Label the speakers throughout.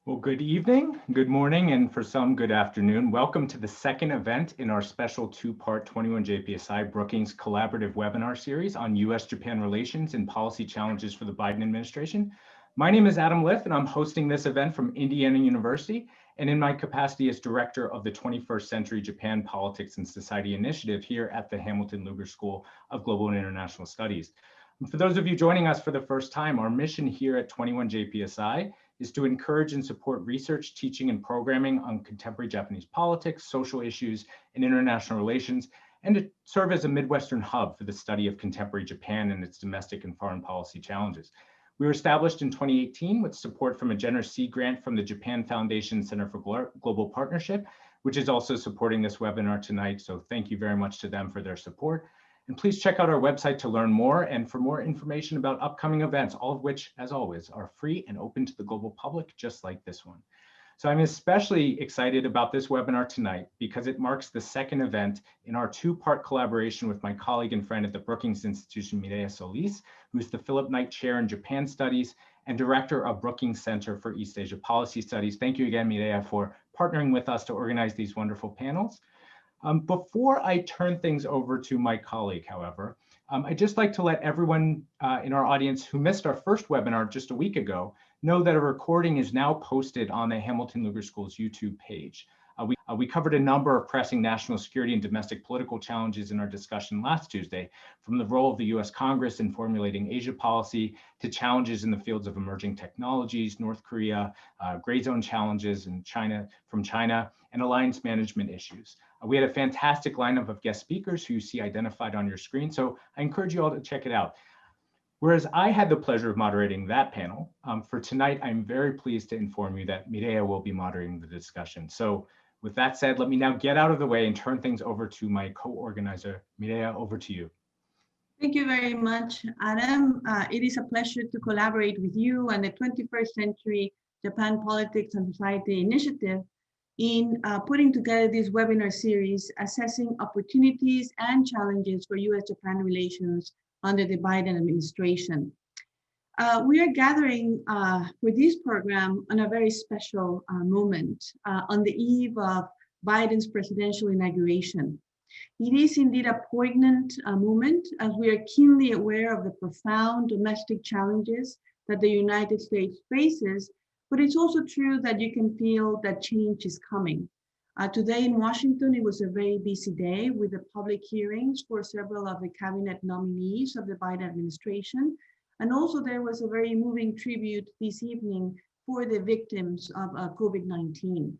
Speaker 1: Well, good evening, good morning, and for some, good afternoon. Welcome to the second event in our special two-part 21 JPSI Brookings collaborative webinar series on U.S.-Japan relations and policy challenges for the Biden administration. My name is Adam Liff, and I'm hosting this event from Indiana University, and in my capacity as director of the 21st Century Japan Politics and Society Initiative here at the Hamilton Lugar School of Global and International Studies. And for those of you joining us for the first time, our mission here at 21 JPSI is to encourage and support research, teaching, and programming on contemporary Japanese politics, social issues, and international relations, and to serve as a Midwestern hub for the study of contemporary Japan and its domestic and foreign policy challenges. We were established in 2018 with support from a generous seed grant from the Japan Foundation Center for Global Partnership, which is also supporting this webinar tonight. So thank you very much to them for their support. And please check out our website to learn more and for more information about upcoming events, all of which, as always, are free and open to the global public, just like this one. So I'm especially excited about this webinar tonight because it marks the second event in our two-part collaboration with my colleague and friend at the Brookings Institution, Mireya Solis, who's the Philip Knight Chair in Japan Studies and Director of Brookings Center for East Asia Policy Studies. Thank you again, Mireya, for partnering with us to organize these wonderful panels. Before I turn things over to my colleague, however, I'd just like to let everyone in our audience who missed our first webinar just a week ago know that a recording is now posted on the Hamilton Lugar School's YouTube page. We covered a number of pressing national security and domestic political challenges in our discussion last Tuesday, from the role of the US Congress in formulating Asia policy to challenges in the fields of emerging technologies, North Korea, gray zone challenges in China, and alliance management issues. We had a fantastic lineup of guest speakers who you see identified on your screen, so I encourage you all to check it out. Whereas I had the pleasure of moderating that panel, for tonight, I'm very pleased to inform you that Mireya will be moderating the discussion. So with that said, let me now get out of the way and turn things over to my co-organizer. Mireya, over to you.
Speaker 2: Thank you very much, Adam. It is a pleasure to collaborate with you and the 21st Century Japan Politics and Society Initiative in putting together this webinar series, assessing opportunities and challenges for US-Japan relations under the Biden administration. We are gathering for this program on a very special moment on the eve of Biden's presidential inauguration. It is indeed a poignant moment as we are keenly aware of the profound domestic challenges that the United States faces, but it's also true that you can feel that change is coming. Today in Washington, it was a very busy day with the public hearings for several of the cabinet nominees of the Biden administration. And also there was a very moving tribute this evening for the victims of COVID-19.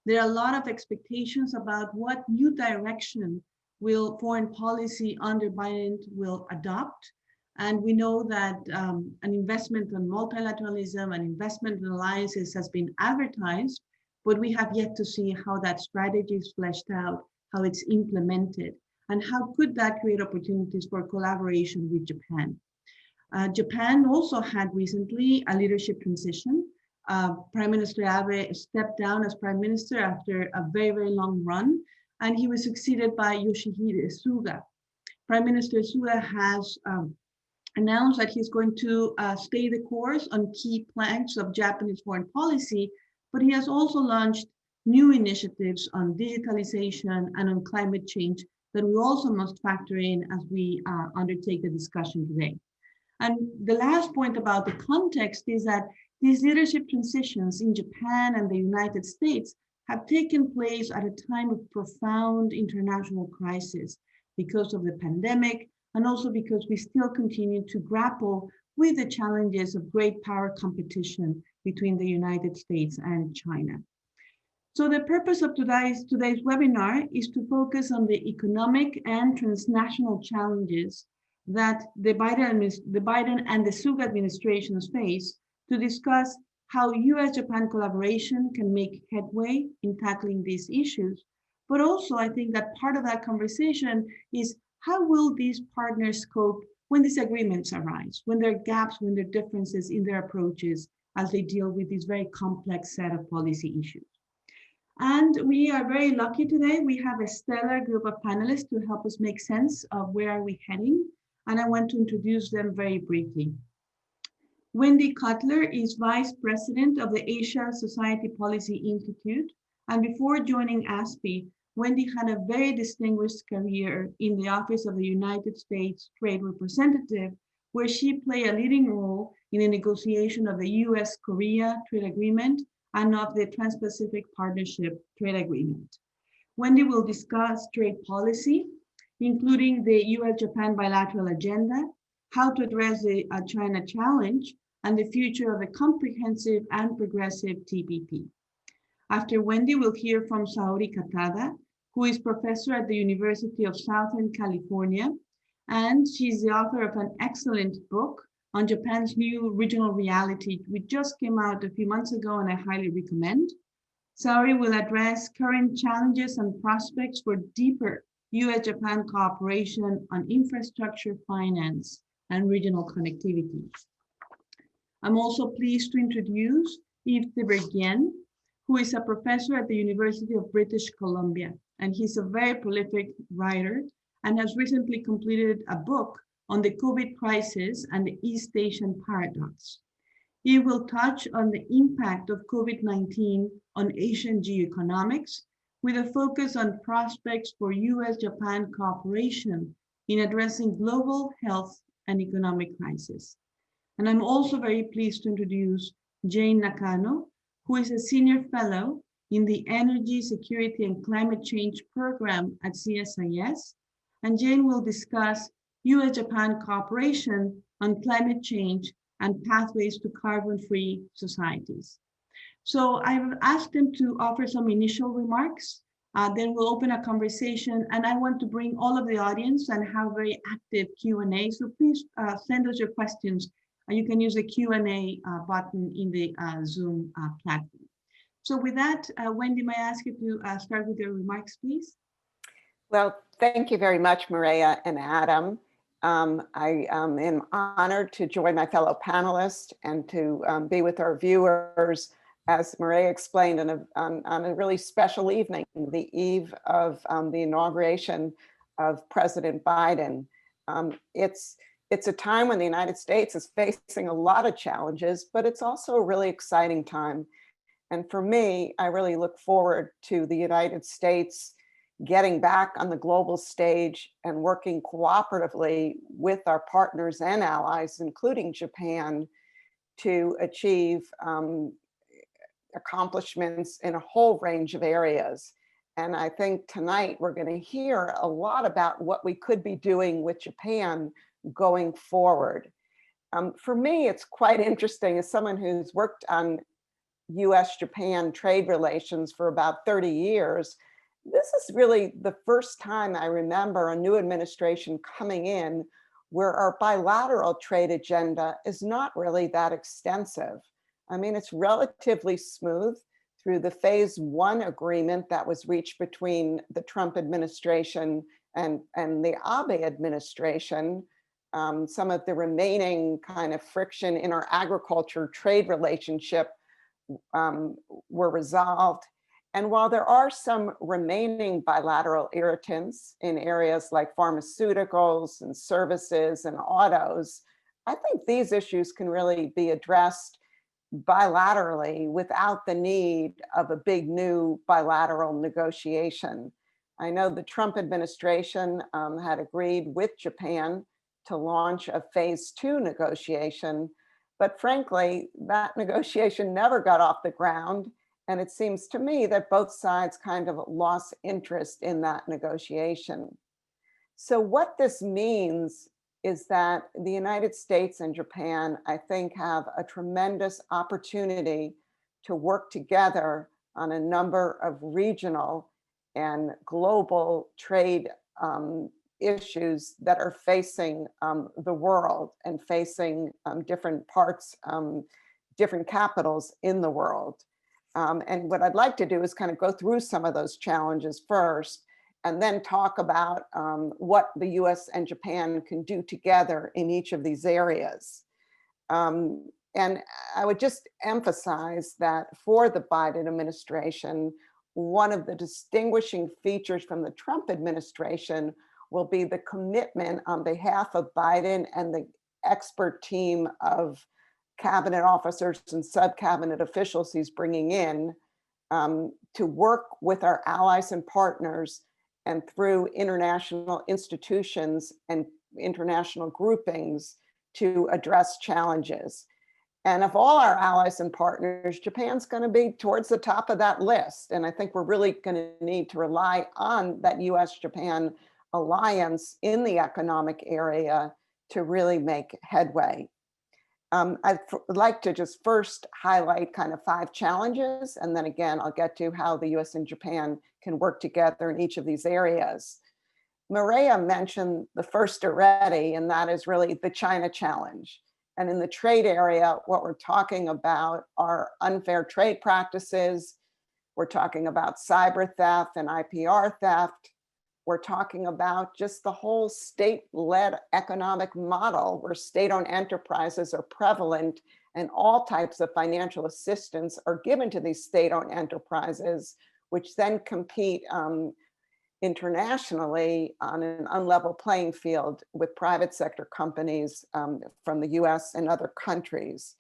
Speaker 2: There are a lot of expectations about what new direction will foreign policy under Biden will adopt. And we know that an investment in multilateralism and investment in alliances has been advertised, but we have yet to see how that strategy is fleshed out, how it's implemented, and how could that create opportunities for collaboration with Japan. Japan also had recently a leadership transition. Prime Minister Abe stepped down as prime minister after a very, very long run, and he was succeeded by Yoshihide Suga. Prime Minister Suga has announced that he's going to stay the course on key planks of Japanese foreign policy, but he has also launched new initiatives on digitalization and on climate change that we also must factor in as we undertake the discussion today. And the last point about the context is that these leadership transitions in Japan and the United States have taken place at a time of profound international crisis because of the pandemic, and also because we still continue to grapple with the challenges of great power competition between the United States and China. So the purpose of today's webinar is to focus on the economic and transnational challenges that the Biden and the Suga administrations face, to discuss how US-Japan collaboration can make headway in tackling these issues. But also, I think that part of that conversation is how will these partners cope when disagreements arise, when there are gaps, when there are differences in their approaches as they deal with this very complex set of policy issues. And we are very lucky today. We have a stellar group of panelists to help us make sense of where are we heading. And I want to introduce them very briefly. Wendy Cutler is Vice President of the Asia Society Policy Institute, and before joining ASPI, Wendy had a very distinguished career in the Office of the United States Trade Representative, where she played a leading role in the negotiation of the US-Korea trade agreement and of the Trans-Pacific Partnership trade agreement. Wendy will discuss trade policy, including the US-Japan bilateral agenda, how to address the China challenge, and the future of a comprehensive and progressive TPP. After Wendy, we'll hear from Saori Katada, who is professor at the University of Southern California, and she's the author of an excellent book on Japan's new regional reality, which just came out a few months ago, and I highly recommend. Saori will address current challenges and prospects for deeper US-Japan cooperation on infrastructure, finance, and regional connectivity. I'm also pleased to introduce Yves Tiberghien, who is a professor at the University of British Columbia, and he's a very prolific writer and has recently completed a book on the COVID crisis and the East Asian paradox. He will touch on the impact of COVID-19 on Asian geoeconomics, with a focus on prospects for US-Japan cooperation in addressing global health and economic crisis. And I'm also very pleased to introduce Jane Nakano, who is a senior fellow in the Energy, Security, and Climate Change program at CSIS. And Jane will discuss US-Japan cooperation on climate change and pathways to carbon-free societies. So I've asked them to offer some initial remarks, then we'll open a conversation, and I want to bring all of the audience and have very active Q&A, so please send us your questions. You can use the Q&A button in the Zoom platform. So with that, Wendy, may I ask you to start with your remarks, please?
Speaker 3: Well, thank you very much, Mireya and Adam. I am honored to join my fellow panelists and to be with our viewers, as Mireya explained, on a really special evening, the eve of the inauguration of President Biden. It's a time when the United States is facing a lot of challenges, but it's also a really exciting time. And for me, I really look forward to the United States getting back on the global stage and working cooperatively with our partners and allies, including Japan, to achieve accomplishments in a whole range of areas. And I think tonight we're going to hear a lot about what we could be doing with Japan going forward. For me, it's quite interesting as someone who's worked on US-Japan trade relations for about 30 years. This is really the first time I remember a new administration coming in where our bilateral trade agenda is not really that extensive. I mean, it's relatively smooth through the phase 1 agreement that was reached between the Trump administration and the Abe administration. Some of the remaining kind of friction in our agriculture trade relationship were resolved. And while there are some remaining bilateral irritants in areas like pharmaceuticals and services and autos, I think these issues can really be addressed bilaterally without the need of a big new bilateral negotiation. I know the Trump administration had agreed with Japan to launch a phase 2 negotiation, but frankly, that negotiation never got off the ground. And it seems to me that both sides kind of lost interest in that negotiation. So what this means is that the United States and Japan, I think, have a tremendous opportunity to work together on a number of regional and global trade issues that are facing the world and facing different parts, different capitals in the world. And what I'd like to do is kind of go through some of those challenges first, and then talk about what the US and Japan can do together in each of these areas. And I would just emphasize that for the Biden administration, one of the distinguishing features from the Trump administration will be the commitment on behalf of Biden and the expert team of cabinet officers and sub-cabinet officials he's bringing in to work with our allies and partners and through international institutions and international groupings to address challenges. And of all our allies and partners, Japan's going to be towards the top of that list. And I think we're really going to need to rely on that US-Japan alliance in the economic area to really make headway. I'd like to just first highlight kind of 5 challenges, and then again, I'll get to how the US and Japan can work together in each of these areas. Mireya mentioned the first already, and that is really the China challenge. And in the trade area, what we're talking about are unfair trade practices. We're talking about cyber theft and IPR theft. We're talking about just the whole state-led economic model where state-owned enterprises are prevalent and all types of financial assistance are given to these state-owned enterprises, which then compete internationally on an unlevel playing field with private sector companies from the US and other countries.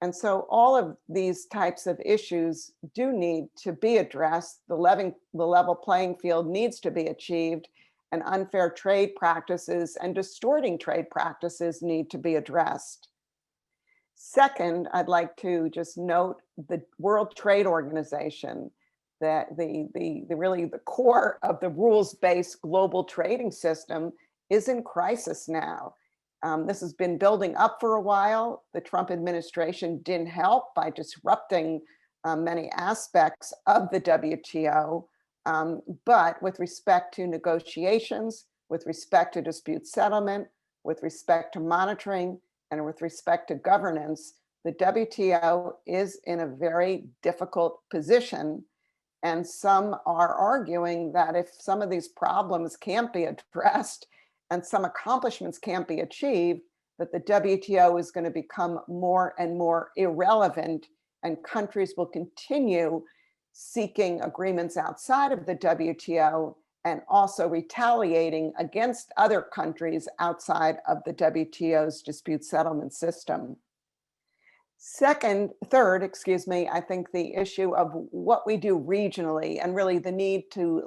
Speaker 3: And so all of these types of issues do need to be addressed. The level playing field needs to be achieved, and unfair trade practices and distorting trade practices need to be addressed. Second, I'd like to just note the World Trade Organization, that really the core of the rules-based global trading system is in crisis now. This has been building up for a while. The Trump administration didn't help by disrupting many aspects of the WTO. But with respect to negotiations, with respect to dispute settlement, with respect to monitoring, and with respect to governance, the WTO is in a very difficult position. And some are arguing that if some of these problems can't be addressed and some accomplishments can't be achieved, that the WTO is going to become more and more irrelevant, and countries will continue seeking agreements outside of the WTO and also retaliating against other countries outside of the WTO's dispute settlement system. Third, I think the issue of what we do regionally and really the need to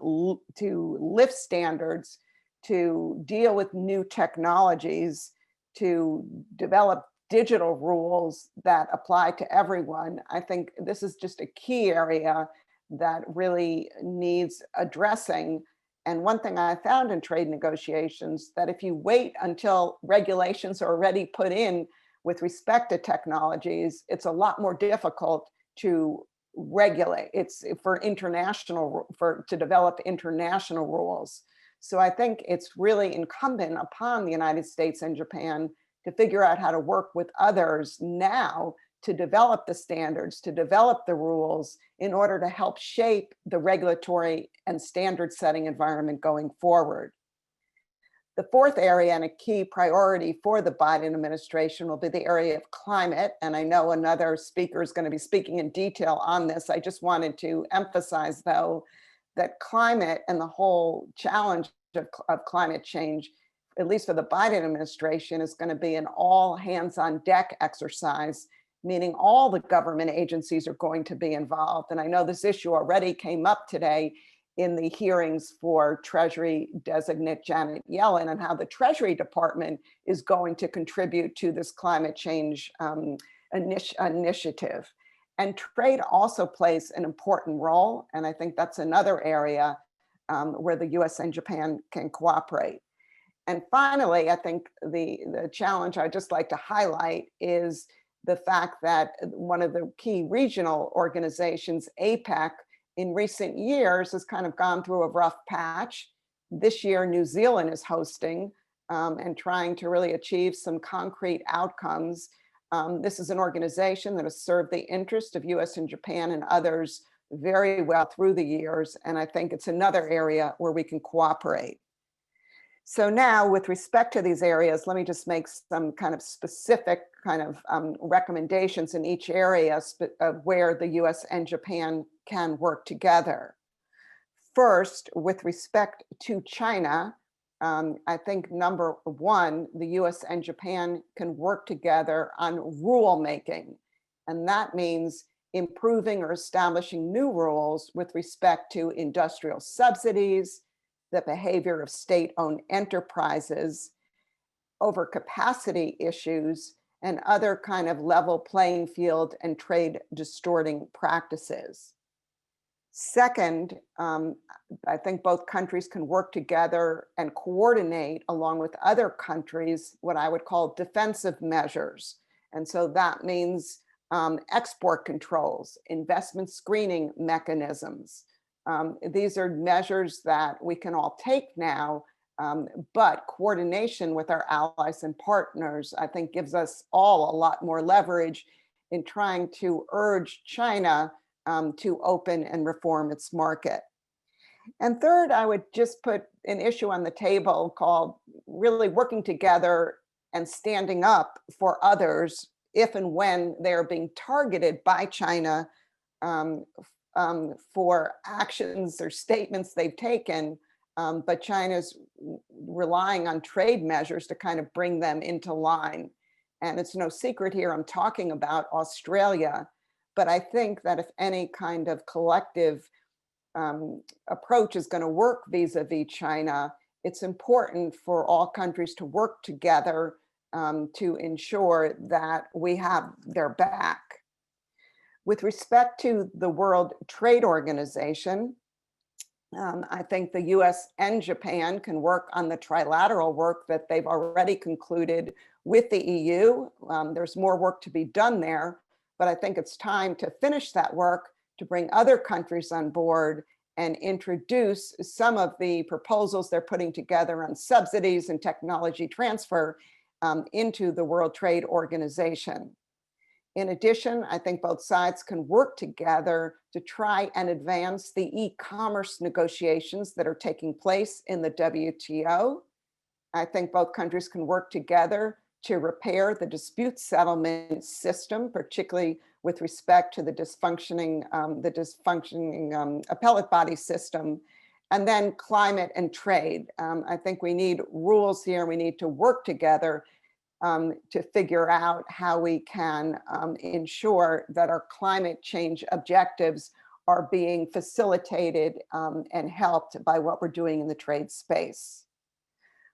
Speaker 3: lift standards, to deal with new technologies, to develop digital rules that apply to everyone. I think this is just a key area that really needs addressing. And one thing I found in trade negotiations, that if you wait until regulations are already put in with respect to technologies, it's a lot more difficult to regulate. It's to develop international rules. So I think it's really incumbent upon the United States and Japan to figure out how to work with others now to develop the standards, to develop the rules in order to help shape the regulatory and standard setting environment going forward. The fourth area and a key priority for the Biden administration will be the area of climate. And I know another speaker is going to be speaking in detail on this. I just wanted to emphasize, though, that climate and the whole challenge of climate change, at least for the Biden administration, is going to be an all hands on deck exercise, meaning all the government agencies are going to be involved. And I know this issue already came up today in the hearings for Treasury designate Janet Yellen, and how the Treasury Department is going to contribute to this climate change initiative. And trade also plays an important role. And I think that's another area where the US and Japan can cooperate. And finally, I think the challenge I'd just like to highlight is the fact that one of the key regional organizations, APEC, in recent years has kind of gone through a rough patch. This year, New Zealand is hosting and trying to really achieve some concrete outcomes. This is an organization that has served the interest of US and Japan and others very well through the years. And I think it's another area where we can cooperate. So now, with respect to these areas, let me just make some kind of specific kind of recommendations in each area of where the US and Japan can work together. First, with respect to China, I think number one, the US and Japan can work together on rulemaking. And that means improving or establishing new rules with respect to industrial subsidies, the behavior of state-owned enterprises, overcapacity issues, and other kind of level playing field and trade distorting practices. Second, I think both countries can work together and coordinate along with other countries what I would call defensive measures. And so that means export controls, investment screening mechanisms. These are measures that we can all take now, but coordination with our allies and partners, I think, gives us all a lot more leverage in trying to urge China to open and reform its market. And third, I would just put an issue on the table called really working together and standing up for others if and when they're being targeted by China for actions or statements they've taken, but China's relying on trade measures to kind of bring them into line. And it's no secret here, I'm talking about Australia. But I think that if any kind of collective approach is going to work vis-a-vis China, it's important for all countries to work together to ensure that we have their back. With respect to the World Trade Organization, I think the US and Japan can work on the trilateral work that they've already concluded with the EU. There's more work to be done there. But I think it's time to finish that work, to bring other countries on board and introduce some of the proposals they're putting together on subsidies and technology transfer into the World Trade Organization. In addition, I think both sides can work together to try and advance the e-commerce negotiations that are taking place in the WTO. I think both countries can work together to repair the dispute settlement system, particularly with respect to the dysfunctioning appellate body system, and then climate and trade. I think we need rules here. We need to work together to figure out how we can ensure that our climate change objectives are being facilitated and helped by what we're doing in the trade space.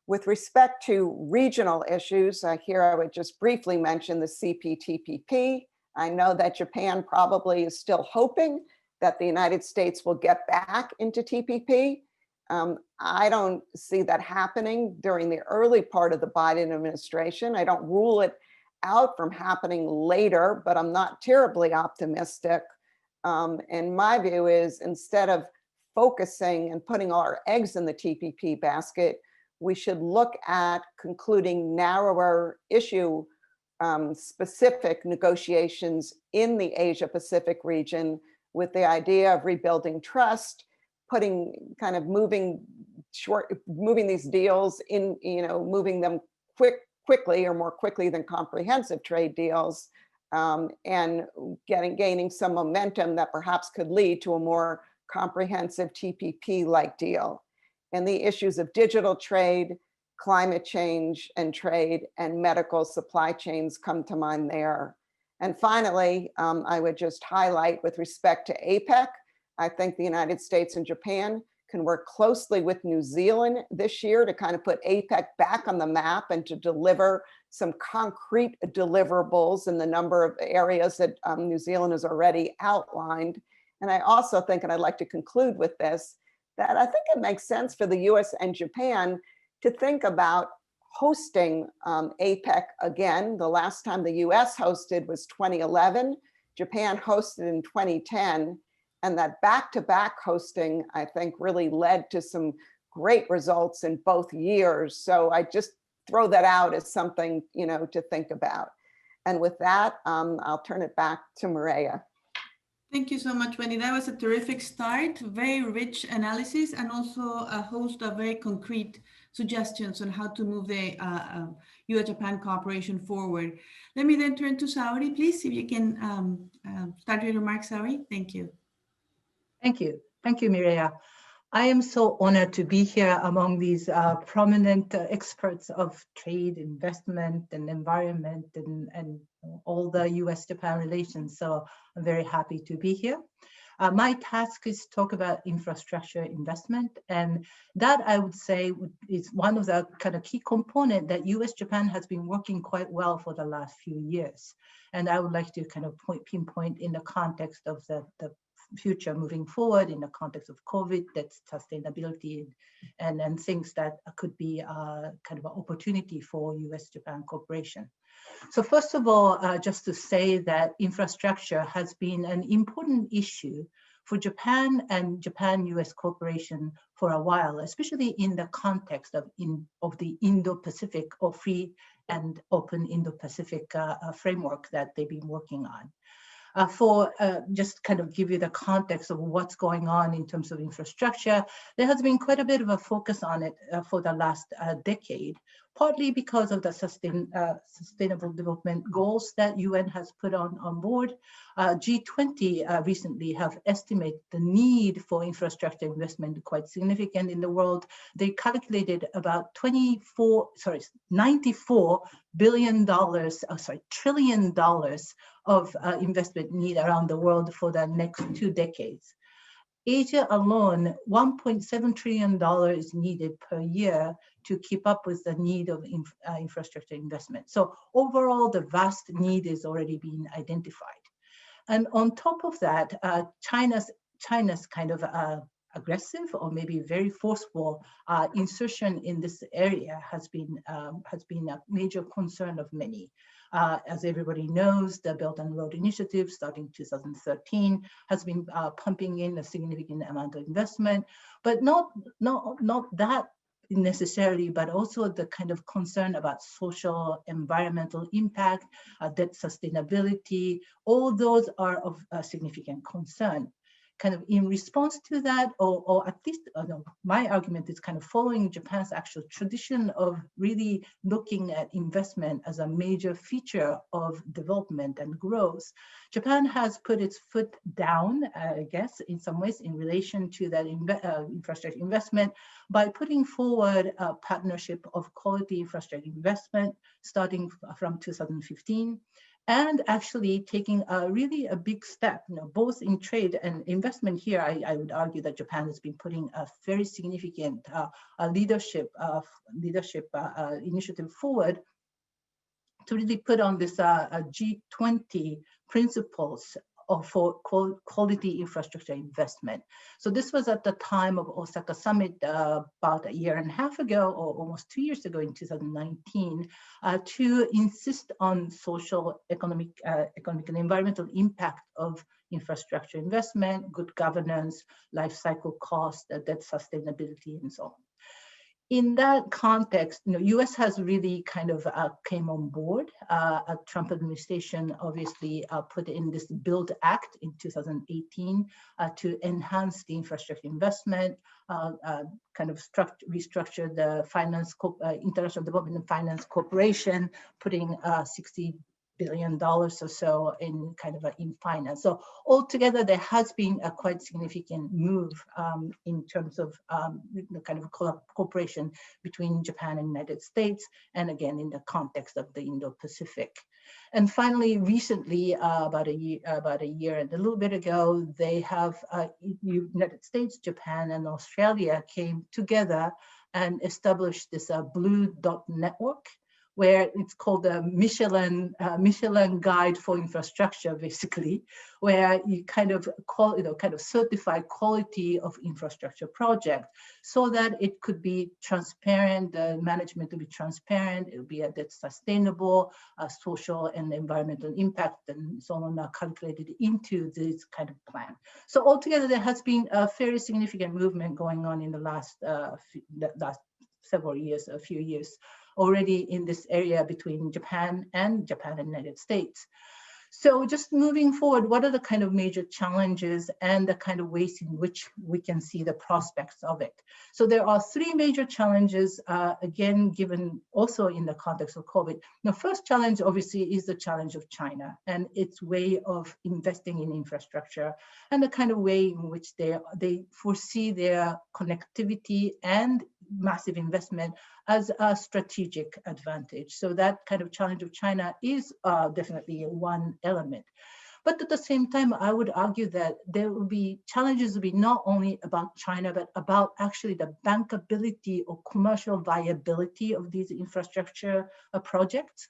Speaker 3: With respect to regional issues, here I would just briefly mention the CPTPP. I know that Japan probably is still hoping that the United States will get back into TPP. I don't see that happening during the early part of the Biden administration. I don't rule it out from happening later, but I'm not terribly optimistic. And my view is, instead of focusing and putting all our eggs in the TPP basket, we should look at concluding narrower issue specific negotiations in the Asia Pacific region with the idea of rebuilding trust, moving these deals in, moving them quickly or more quickly than comprehensive trade deals, and gaining some momentum that perhaps could lead to a more comprehensive TPP-like deal. And the issues of digital trade, climate change and trade, and medical supply chains come to mind there. And finally, I would just highlight with respect to APEC, I think the United States and Japan can work closely with New Zealand this year to kind of put APEC back on the map and to deliver some concrete deliverables in the number of areas that New Zealand has already outlined. And I also think, and I'd like to conclude with this, that I think it makes sense for the US and Japan to think about hosting APEC again. The last time the US hosted was 2011, Japan hosted in 2010, and that back-to-back hosting, I think, really led to some great results in both years. So I just throw that out as something, to think about. And with that, I'll turn it back to Mireya.
Speaker 2: Thank you so much, Wendy. That was a terrific start, very rich analysis, and also a host of very concrete suggestions on how to move the US-Japan cooperation forward. Let me then turn to Saori, please, if you can start your remarks, Saori. Thank you.
Speaker 4: Thank you. Thank you, Mireya. I am so honored to be here among these prominent experts of trade, investment, and environment, and all the US-Japan relations. So I'm very happy to be here. My task is to talk about infrastructure investment, and that I would say is one of the kind of key component that US-Japan has been working quite well for the last few years. And I would like to kind of pinpoint in the context of the future moving forward in the context of COVID, that's sustainability and things that could be kind of an opportunity for US-Japan cooperation. So first of all, just to say that infrastructure has been an important issue for Japan and Japan-US cooperation for a while, especially in the context of the Indo-Pacific or free and open Indo-Pacific framework that they've been working on. Just kind of give you the context of what's going on in terms of infrastructure, there has been quite a bit of a focus on it for the last decade, partly because of the sustainable development goals that UN has put on board. G20 recently have estimated the need for infrastructure investment quite significant in the world. They calculated about $94 billion, trillion dollars of investment need around the world for the next 2 decades. Asia alone, $1.7 trillion is needed per year to keep up with the need of infrastructure investment. So overall, the vast need is already being identified. And on top of that, China's kind of aggressive or maybe very forceful insertion in this area has been a major concern of many. As everybody knows, the Belt and Road Initiative starting 2013 has been pumping in a significant amount of investment, but not that necessarily, but also the kind of concern about social, environmental impact, debt sustainability, all those are of significant concern. Kind of in response to that, or at least my argument is kind of following Japan's actual tradition of really looking at investment as a major feature of development and growth. Japan has put its foot down, I guess, in some ways in relation to that infrastructure investment by putting forward a partnership of quality infrastructure investment starting from 2015. And actually taking really a big step, both in trade and investment here. I would argue that Japan has been putting a very significant leadership initiative forward to really put on this G20 principles for quality infrastructure investment. So this was at the time of Osaka summit about 1.5 years ago, or almost 2 years ago in 2019, to insist on social, economic and environmental impact of infrastructure investment, good governance, life cycle cost, debt sustainability, and so on. In that context, U.S. has really kind of came on board. Trump administration obviously put in this BUILD Act in 2018 to enhance the infrastructure investment, kind of restructure the International Development and Finance Corporation, putting $60 billion or so in kind of in finance. So altogether, there has been a quite significant move in terms of kind of cooperation between Japan and United States, and again, in the context of the Indo-Pacific. And finally, recently, about a year and a little bit ago, they have United States, Japan, and Australia came together and established this Blue Dot Network, where it's called the Michelin Guide for Infrastructure, basically, where you kind of certify quality of infrastructure project so that it could be transparent, the management will be transparent, it will be that's sustainable, social and environmental impact, and so on are calculated into this kind of plan. So altogether, there has been a very significant movement going on in the last several years, a few years, already in this area between Japan and United States. So just moving forward, what are the kind of major challenges and the kind of ways in which we can see the prospects of it? So there are three major challenges, again, given also in the context of COVID. The first challenge, obviously, is the challenge of China and its way of investing in infrastructure and the kind of way in which they foresee their connectivity and massive investment as a strategic advantage. So that kind of challenge of China is definitely one element. But at the same time, I would argue that there will be challenges will be not only about China, but about actually the bankability or commercial viability of these infrastructure projects.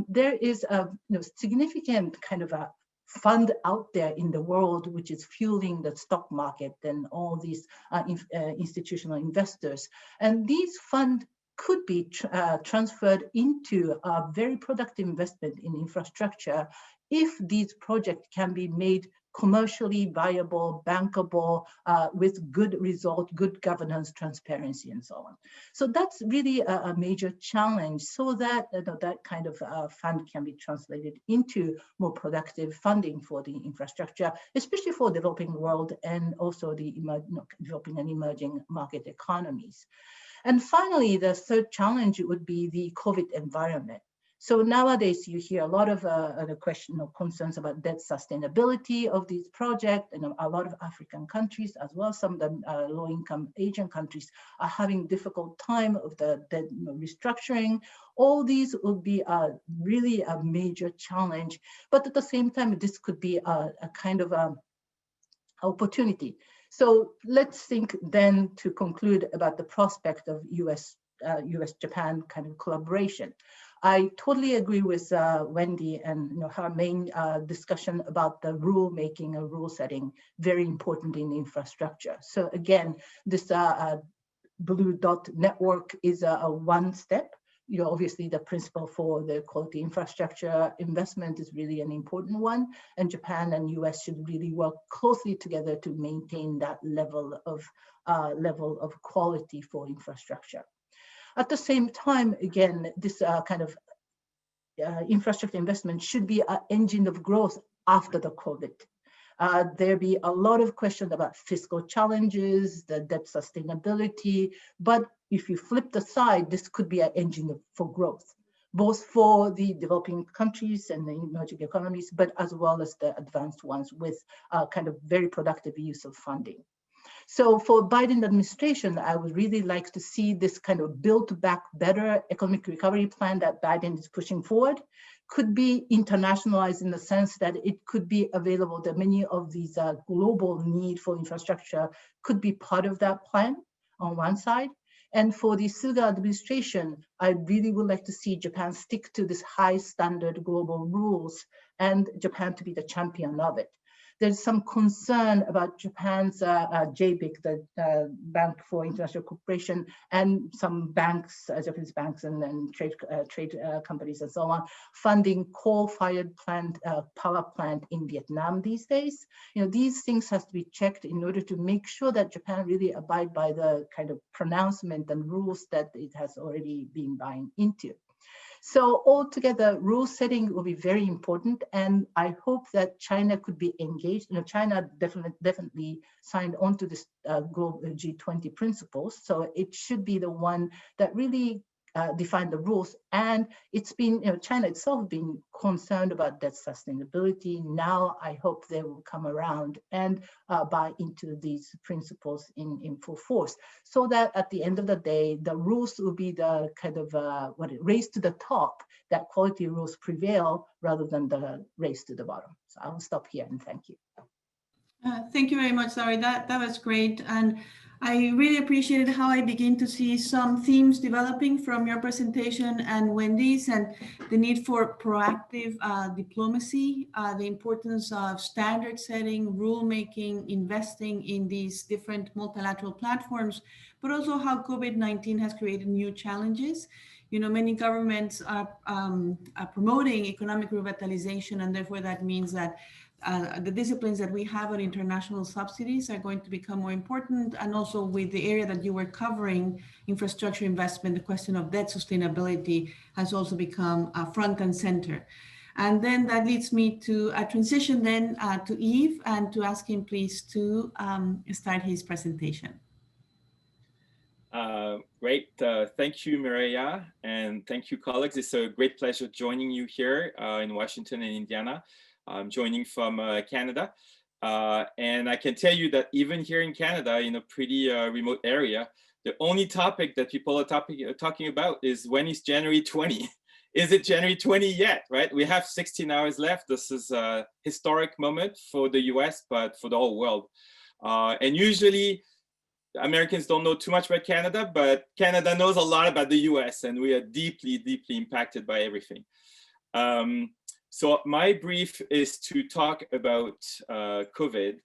Speaker 4: There is a significant kind of a fund out there in the world, which is fueling the stock market and all these institutional investors. And these funds could be transferred into a very productive investment in infrastructure if these projects can be made commercially viable, bankable, with good result, good governance, transparency, and so on. So that's really a major challenge, so that that kind of fund can be translated into more productive funding for the infrastructure, especially for developing world and also the developing and emerging market economies. And finally, the third challenge would be the COVID environment. So nowadays, you hear a lot of concerns about debt sustainability of these projects, and a lot of African countries, as well as some of the low-income Asian countries, are having difficult time of the debt restructuring. All these would be really a major challenge, but at the same time, this could be a kind of opportunity. So let's think then, to conclude, about the prospect of US-Japan kind of collaboration. I totally agree with Wendy and her main discussion about the rule making and rule setting, very important in infrastructure. So again, this blue dot network is a one step. Obviously the principle for the quality infrastructure investment is really an important one, and Japan and US should really work closely together to maintain that level of quality for infrastructure. At the same time, again, this kind of infrastructure investment should be an engine of growth after the COVID. There be a lot of questions about fiscal challenges, the debt sustainability, but if you flip the side, this could be an engine for growth, both for the developing countries and the emerging economies, but as well as the advanced ones with kind of very productive use of funding. So for Biden administration, I would really like to see this kind of Build Back Better economic recovery plan that Biden is pushing forward could be internationalized in the sense that it could be available, that many of these global need for infrastructure could be part of that plan on one side. And for the Suga administration, I really would like to see Japan stick to this high standard global rules and Japan to be the champion of it. There's some concern about Japan's JBIC, the Bank for International Cooperation, and some banks, Japanese banks and trade companies and so on, funding coal-fired power plant in Vietnam these days. These things have to be checked in order to make sure that Japan really abide by the kind of pronouncement and rules that it has already been buying into. So altogether, rule setting will be very important, and I hope that China could be engaged. China definitely signed on to this global G20 principles, so it should be the one that really define the rules. And it's been, China itself being concerned about debt sustainability. Now I hope they will come around and buy into these principles in full force, so that at the end of the day, the rules will be the kind of race to the top, that quality rules prevail rather than the race to the bottom. So I will stop here and thank you.
Speaker 2: Thank you very much, Saori. That was great. And I really appreciated how I begin to see some themes developing from your presentation and Wendy's, and the need for proactive diplomacy, the importance of standard setting, rulemaking, investing in these different multilateral platforms, but also how COVID-19 has created new challenges. Many governments are promoting economic revitalization, and therefore that means that the disciplines that we have on international subsidies are going to become more important. And also with the area that you were covering, infrastructure investment, the question of debt sustainability has also become front and center. And then that leads me to a transition then to Yves and to ask him please to start his presentation.
Speaker 5: Great. Thank you, Mireya, and thank you, colleagues. It's a great pleasure joining you here in Washington and Indiana. I'm joining from Canada. And I can tell you that even here in Canada, in a pretty remote area, the only topic that people are talking about is when is January 20? Is it January 20 yet, right? We have 16 hours left. This is a historic moment for the US, but for the whole world. And usually, Americans don't know too much about Canada, but Canada knows a lot about the US, and we are deeply, deeply impacted by everything. So my brief is to talk about COVID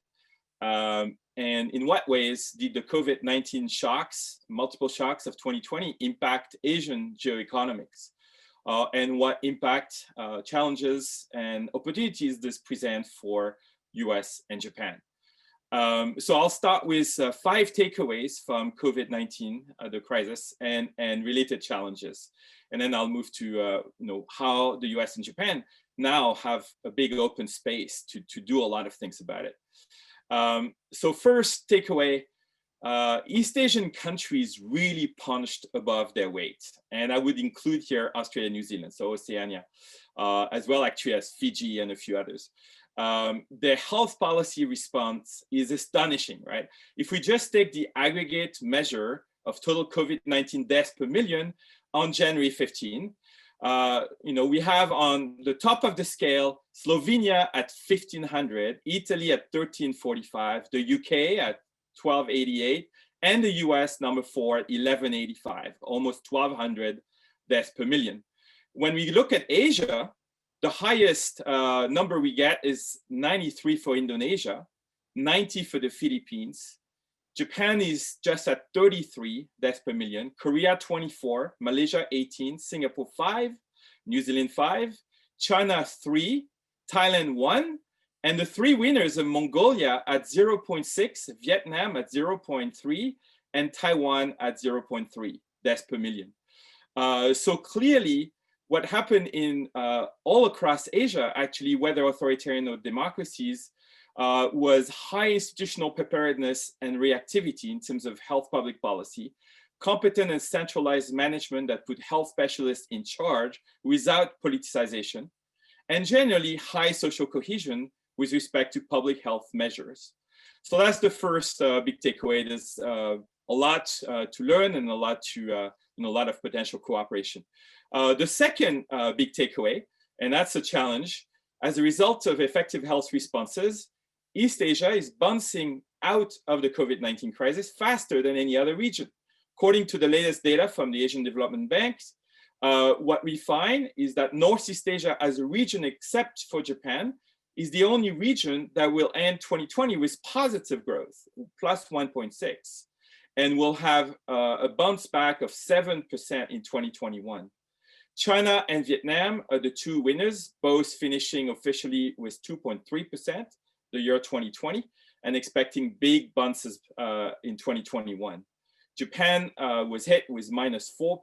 Speaker 5: and in what ways did the COVID-19 shocks, multiple shocks of 2020 impact Asian geoeconomics, and what impact, challenges, and opportunities this presents for US and Japan. So I'll start with 5 takeaways from COVID-19, the crisis, and related challenges. And then I'll move to how the US and Japan now have a big open space to do a lot of things about it. So first takeaway, East Asian countries really punched above their weight. And I would include here Australia, New Zealand, so Oceania, as well actually as Fiji and a few others. Their health policy response is astonishing, right? If we just take the aggregate measure of total COVID-19 deaths per million on January 15, we have on the top of the scale, Slovenia at 1,500, Italy at 1,345, the UK at 1,288, and the US number 4 at 1,185, almost 1,200 deaths per million. When we look at Asia, the highest number we get is 93 for Indonesia, 90 for the Philippines. Japan is just at 33 deaths per million, Korea 24, Malaysia 18, Singapore 5, New Zealand 5, China 3, Thailand 1, and the 3 winners are Mongolia at 0.6, Vietnam at 0.3, and Taiwan at 0.3 deaths per million. So clearly, what happened in all across Asia, actually, whether authoritarian or democracies, was high institutional preparedness and reactivity in terms of health public policy, competent and centralized management that put health specialists in charge without politicization, and generally high social cohesion with respect to public health measures. So that's the first big takeaway. There's a lot to learn and a lot of potential cooperation. The second big takeaway, and that's a challenge, as a result of effective health responses, East Asia is bouncing out of the COVID-19 crisis faster than any other region. According to the latest data from the Asian Development Banks, what we find is that Northeast Asia as a region, except for Japan, is the only region that will end 2020 with positive growth, plus 1.6, and will have a bounce back of 7% in 2021. China and Vietnam are the 2 winners, both finishing officially with 2.3% the year 2020 and expecting big bounces in 2021. Japan was hit with minus 4%,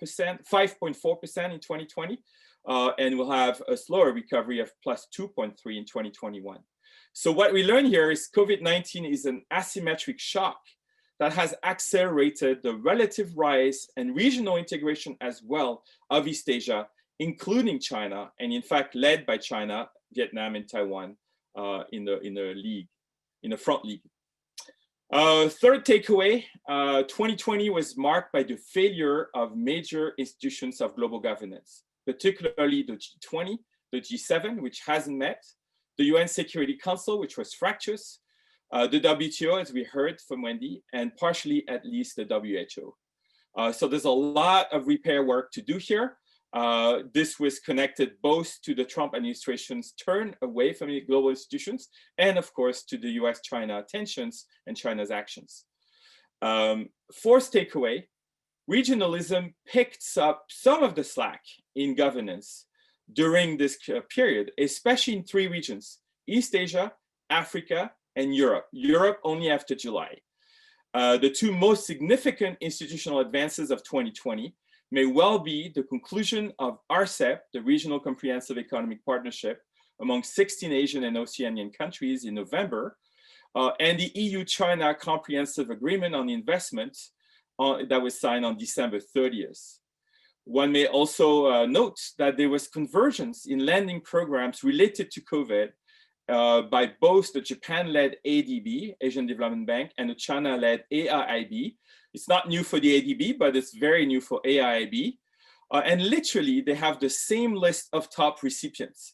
Speaker 5: 5.4% in 2020, and will have a slower recovery of plus 2.3 in 2021. So what we learn here is COVID-19 is an asymmetric shock that has accelerated the relative rise and regional integration as well of East Asia, including China, and in fact led by China, Vietnam, and Taiwan in the front league. Third takeaway, 2020 was marked by the failure of major institutions of global governance, particularly the G20, the G7, which hasn't met, the UN Security Council, which was fractious, the WTO, as we heard from Wendy, and partially at least the WHO. So there's a lot of repair work to do here. This was connected both to the Trump administration's turn away from the global institutions and, of course, to the US-China tensions and China's actions. Fourth takeaway, regionalism picked up some of the slack in governance during this period, especially in 3 regions, East Asia, Africa, and Europe. Europe only after July. The 2 most significant institutional advances of 2020 may well be the conclusion of RCEP, the Regional Comprehensive Economic Partnership, among 16 Asian and Oceanian countries in November, and the EU-China Comprehensive Agreement on Investment that was signed on December 30th. One may also note that there was convergence in lending programs related to COVID by both the Japan-led ADB, Asian Development Bank, and the China-led AIIB. It's not new for the ADB, but it's very new for AIIB. And literally, they have the same list of top recipients.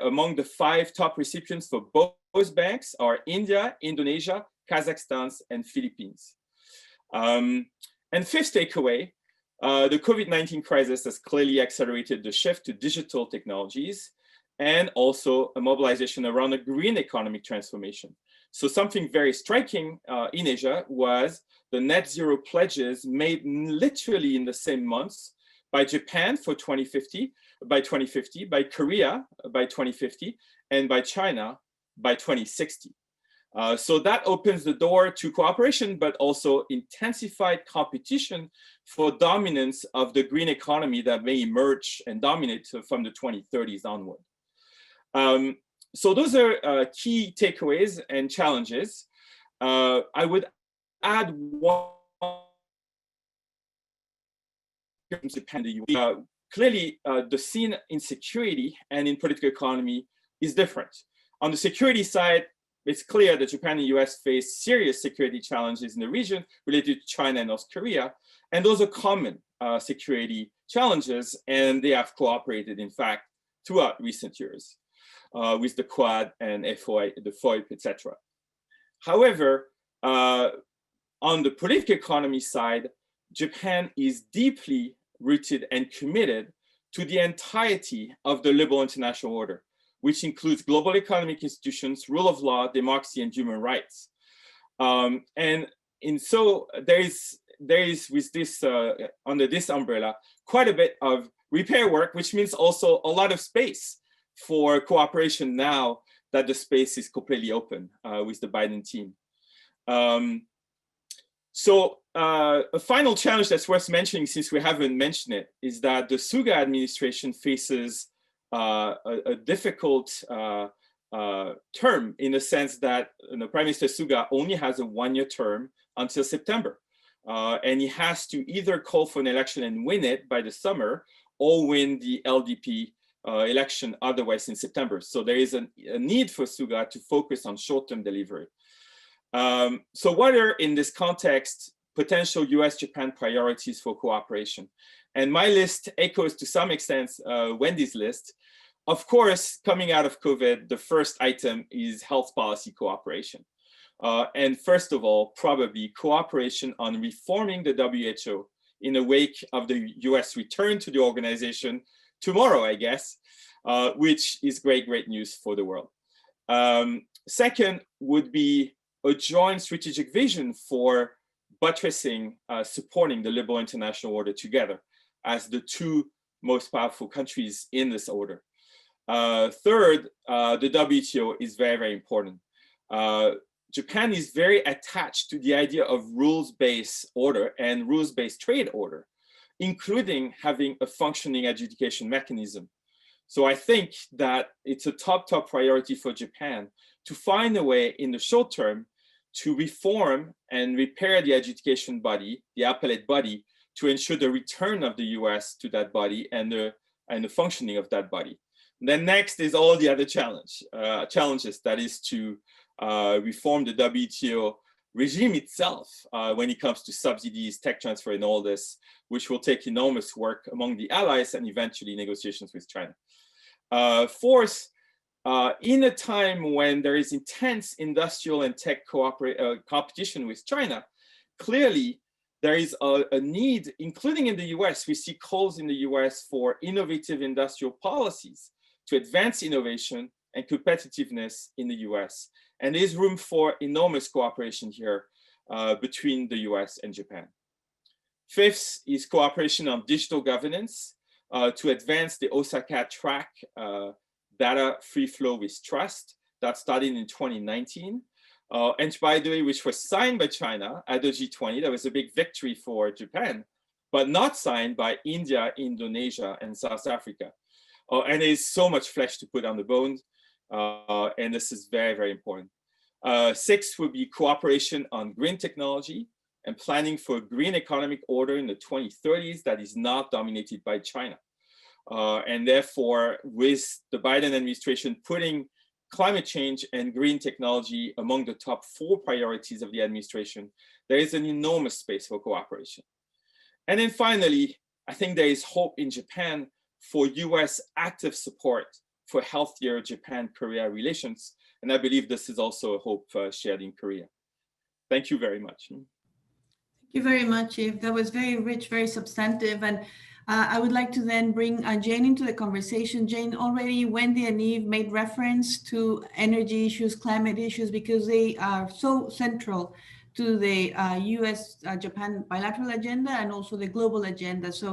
Speaker 5: Among the 5 top recipients for both banks are India, Indonesia, Kazakhstan, and Philippines. And fifth takeaway, the COVID-19 crisis has clearly accelerated the shift to digital technologies and also a mobilization around a green economic transformation. So something very striking in Asia was the net zero pledges made literally in the same months by Japan for 2050, by Korea by 2050, and by China by 2060. So that opens the door to cooperation, but also intensified competition for dominance of the green economy that may emerge and dominate from the 2030s onward. So those are key takeaways and challenges. I would add one. Japan, the US. Clearly, the scene in security and in political economy is different. On the security side, it's clear that Japan and the US face serious security challenges in the region related to China and North Korea. And those are common security challenges, and they have cooperated, in fact, throughout recent years with the Quad and FOI, the FOIP, etc. However, on the political economy side, Japan is deeply rooted and committed to the entirety of the liberal international order, which includes global economic institutions, rule of law, democracy, and human rights. And so there is with this, under this umbrella, quite a bit of repair work, which means also a lot of space for cooperation now that the space is completely open with the Biden team. So a final challenge that's worth mentioning, since we haven't mentioned it, is that the Suga administration faces a difficult term, in the sense that Prime Minister Suga only has a 1-year term until September. And he has to either call for an election and win it by the summer, or win the LDP election otherwise in September. So there is a need for Suga to focus on short-term delivery. So what are, in this context, potential US-Japan priorities for cooperation? And my list echoes to some extent Wendy's list. Of course, coming out of COVID, the first item is health policy cooperation. And first of all, probably cooperation on reforming the WHO in the wake of the US return to the organization tomorrow, I guess, which is great news for the world. Second would be a joint strategic vision for buttressing, supporting the liberal international order together as the 2 most powerful countries in this order. Third, the WTO is very important. Japan is very attached to the idea of rules-based order and rules-based trade order, including having a functioning adjudication mechanism. So I think that it's a top priority for Japan to find a way in the short term to reform and repair the adjudication body, the appellate body, to ensure the return of the US to that body and the functioning of that body. And then next is all the other challenges, that is to reform the WTO regime itself when it comes to subsidies, tech transfer, and all this, which will take enormous work among the allies and eventually negotiations with China. Fourth, in a time when there is intense industrial and tech competition with China, clearly there is a need, including in the US. We see calls in the US for innovative industrial policies to advance innovation and competitiveness in the US. And there's room for enormous cooperation here between the US and Japan. Fifth is cooperation on digital governance to advance the Osaka track data free flow with trust that started in 2019. And by the way, which was signed by China at the G20. That was a big victory for Japan. but not signed by India, Indonesia, and South Africa. And there's so much flesh to put on the bone, and this is very, very important. 6 will be cooperation on green technology and planning for a green economic order in the 2030s that is not dominated by China. And therefore, with the Biden administration putting climate change and green technology among the top 4 priorities of the administration, there is an enormous space for cooperation. And then finally, I think there is hope in Japan for US active support for healthier Japan-Korea relations. And I believe this is also a hope shared in Korea. Thank you very much.
Speaker 2: Thank you very much, Yves. That was very rich, very substantive. And I would like to then bring Jane into the conversation. Jane, already Wendy and Yves made reference to energy issues, climate issues, because they are so central to the US-Japan bilateral agenda and also the global agenda. So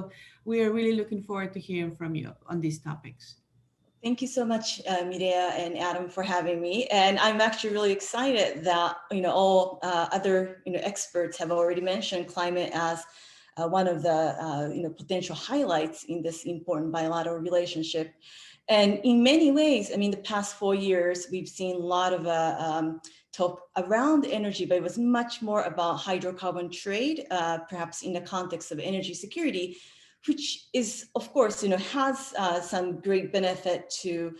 Speaker 2: we are really looking forward to hearing from you on these topics.
Speaker 6: Thank you so much, Mireya and Adam, for having me. And I'm actually really excited that all other experts have already mentioned climate as one of the potential highlights in this important bilateral relationship. And in many ways, I mean, the past 4 years, we've seen a lot of talk around energy, but it was much more about hydrocarbon trade, perhaps in the context of energy security, which is, of course, has some great benefit to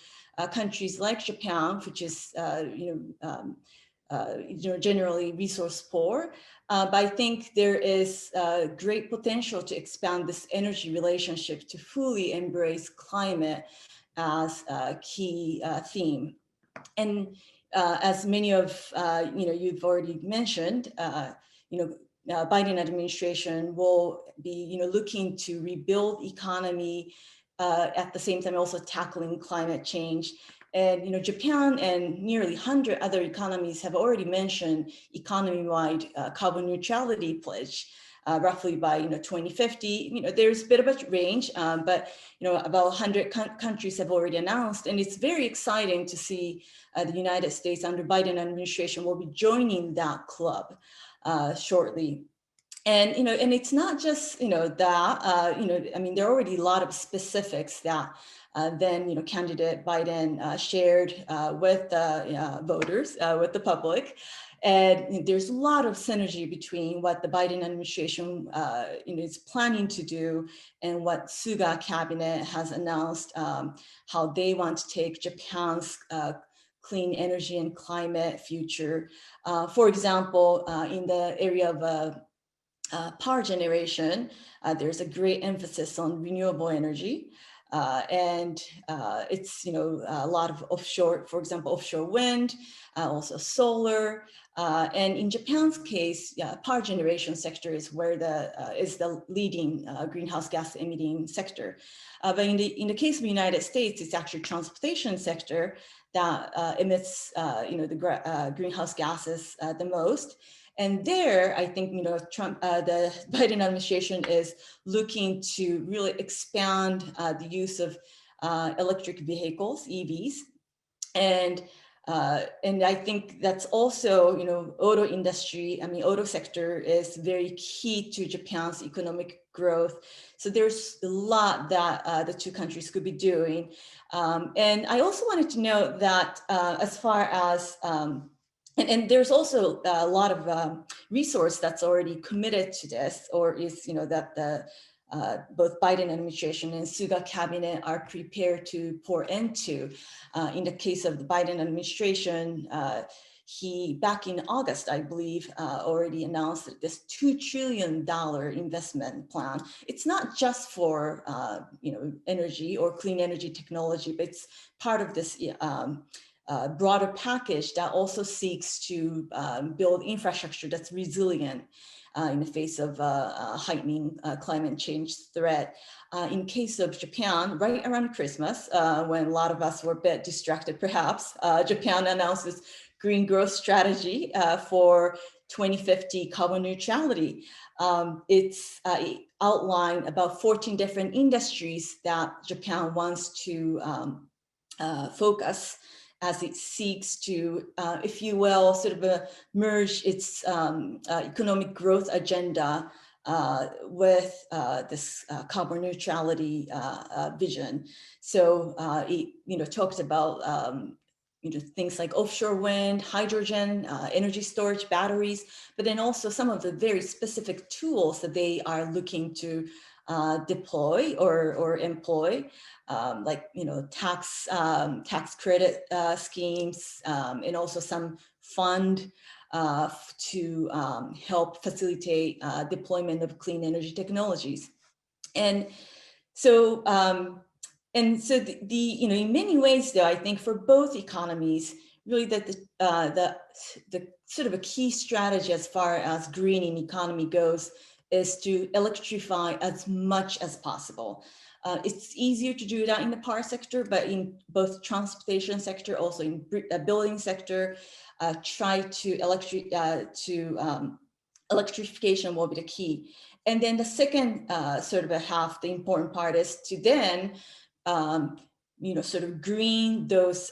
Speaker 6: countries like Japan, which is, generally resource poor. But I think there is great potential to expand this energy relationship to fully embrace climate as a key theme. And as many of you've already mentioned, Biden administration will be looking to rebuild economy, at the same time also tackling climate change. And Japan and nearly 100 other economies have already mentioned economy-wide carbon neutrality pledge, roughly by 2050. There's a bit of a range, but about 100 countries have already announced, and it's very exciting to see the United States under Biden administration will be joining that club shortly. And and it's not just that I mean, there are already a lot of specifics that then candidate Biden shared with the voters, with the public. And there's a lot of synergy between what the Biden administration is planning to do and what Suga cabinet has announced, how they want to take Japan's clean energy and climate future. For example, in the area of power generation, there's a great emphasis on renewable energy. And it's a lot of offshore, for example, offshore wind, also solar. And in Japan's case, power generation sector is where is the leading greenhouse gas emitting sector. But in the case of the United States, it's actually transportation sector that emits the greenhouse gases the most. And there, I think the Biden administration is looking to really expand the use of electric vehicles, EVs, and I think that's also auto industry. I mean, auto sector is very key to Japan's economic growth. So there's a lot that the two countries could be doing. And I also wanted to note that as far as and there's also a lot of resource that's already committed to this, or is that the both Biden administration and Suga cabinet are prepared to pour into. In the case of the Biden administration, he back in August, I believe, already announced that this $2 trillion investment plan. It's not just for energy or clean energy technology, but it's part of this broader package that also seeks to build infrastructure that's resilient in the face of heightening climate change threat. In case of Japan, right around Christmas, when a lot of us were a bit distracted perhaps, Japan announced this green growth strategy for 2050 carbon neutrality. It's outlined about 14 different industries that Japan wants to focus as it seeks to, if you will, sort of merge its economic growth agenda with this carbon neutrality vision. So it talks about things like offshore wind, hydrogen, energy storage, batteries, but then also some of the very specific tools that they are looking to deploy or employ, like tax credit schemes, and also some fund to help facilitate deployment of clean energy technologies. And so in many ways, though, I think for both economies, really that the sort of a key strategy as far as greening economy goes is to electrify as much as possible. It's easier to do that in the power sector, but in both transportation sector, also in building sector, try to electrification will be the key. And then the second sort of a half, the important part is to then sort of green those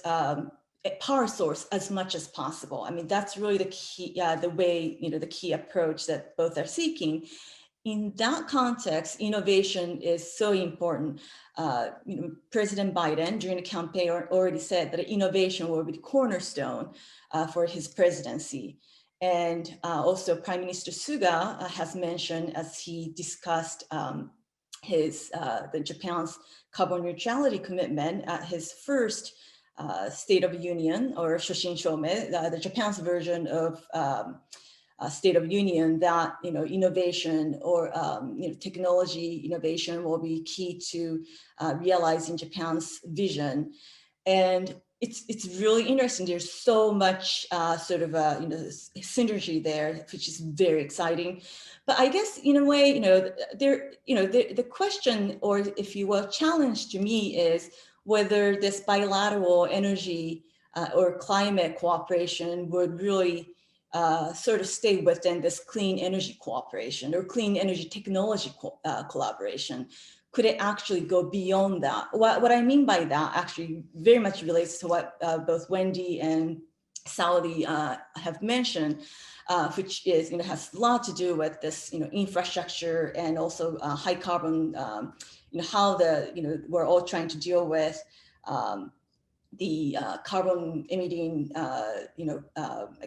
Speaker 6: power source as much as possible. I mean, that's really the key, the way, the key approach that both are seeking. In that context, innovation is so important. President Biden during the campaign already said that innovation will be the cornerstone for his presidency. And also Prime Minister Suga has mentioned, as he discussed the Japan's carbon neutrality commitment at his first State of Union, or Shoshin Shome, the Japan's version of State of Union, that innovation or technology innovation will be key to realizing Japan's vision. And it's really interesting. There's so much sort of synergy there, which is very exciting. But I guess in a way, the question, or if you will, challenge to me is whether this bilateral energy or climate cooperation would really sort of stay within this clean energy cooperation or clean energy technology collaboration. Could it actually go beyond that? What I mean by that actually very much relates to what both Wendy and Saori have mentioned, which is, has a lot to do with this, infrastructure and also high carbon, how we're all trying to deal with the carbon emitting, I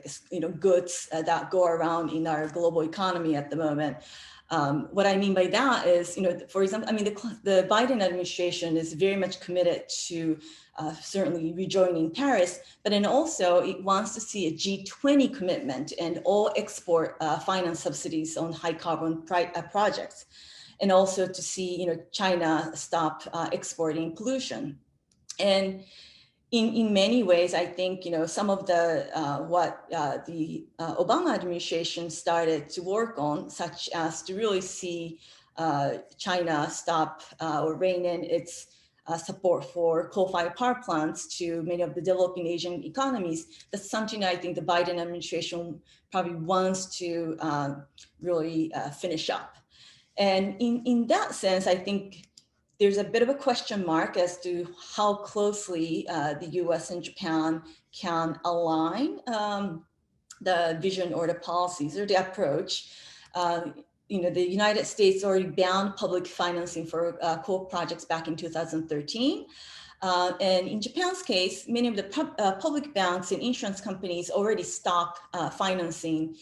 Speaker 6: guess, goods that go around in our global economy at the moment. What I mean by that is, for example, I mean, the Biden administration is very much committed to certainly rejoining Paris, but then also it wants to see a G20 commitment and all export finance subsidies on high carbon projects, and also to see, China stop exporting pollution. And in many ways, I think, some of the what the Obama administration started to work on, such as to really see China stop or rein in its support for coal-fired power plants to many of the developing Asian economies. That's something I think the Biden administration probably wants to really finish up. And in that sense, I think there's a bit of a question mark as to how closely the US and Japan can align the vision or the policies or the approach. The United States already banned public financing for coal projects back in 2013. And in Japan's case, many of the public banks and insurance companies already stopped financing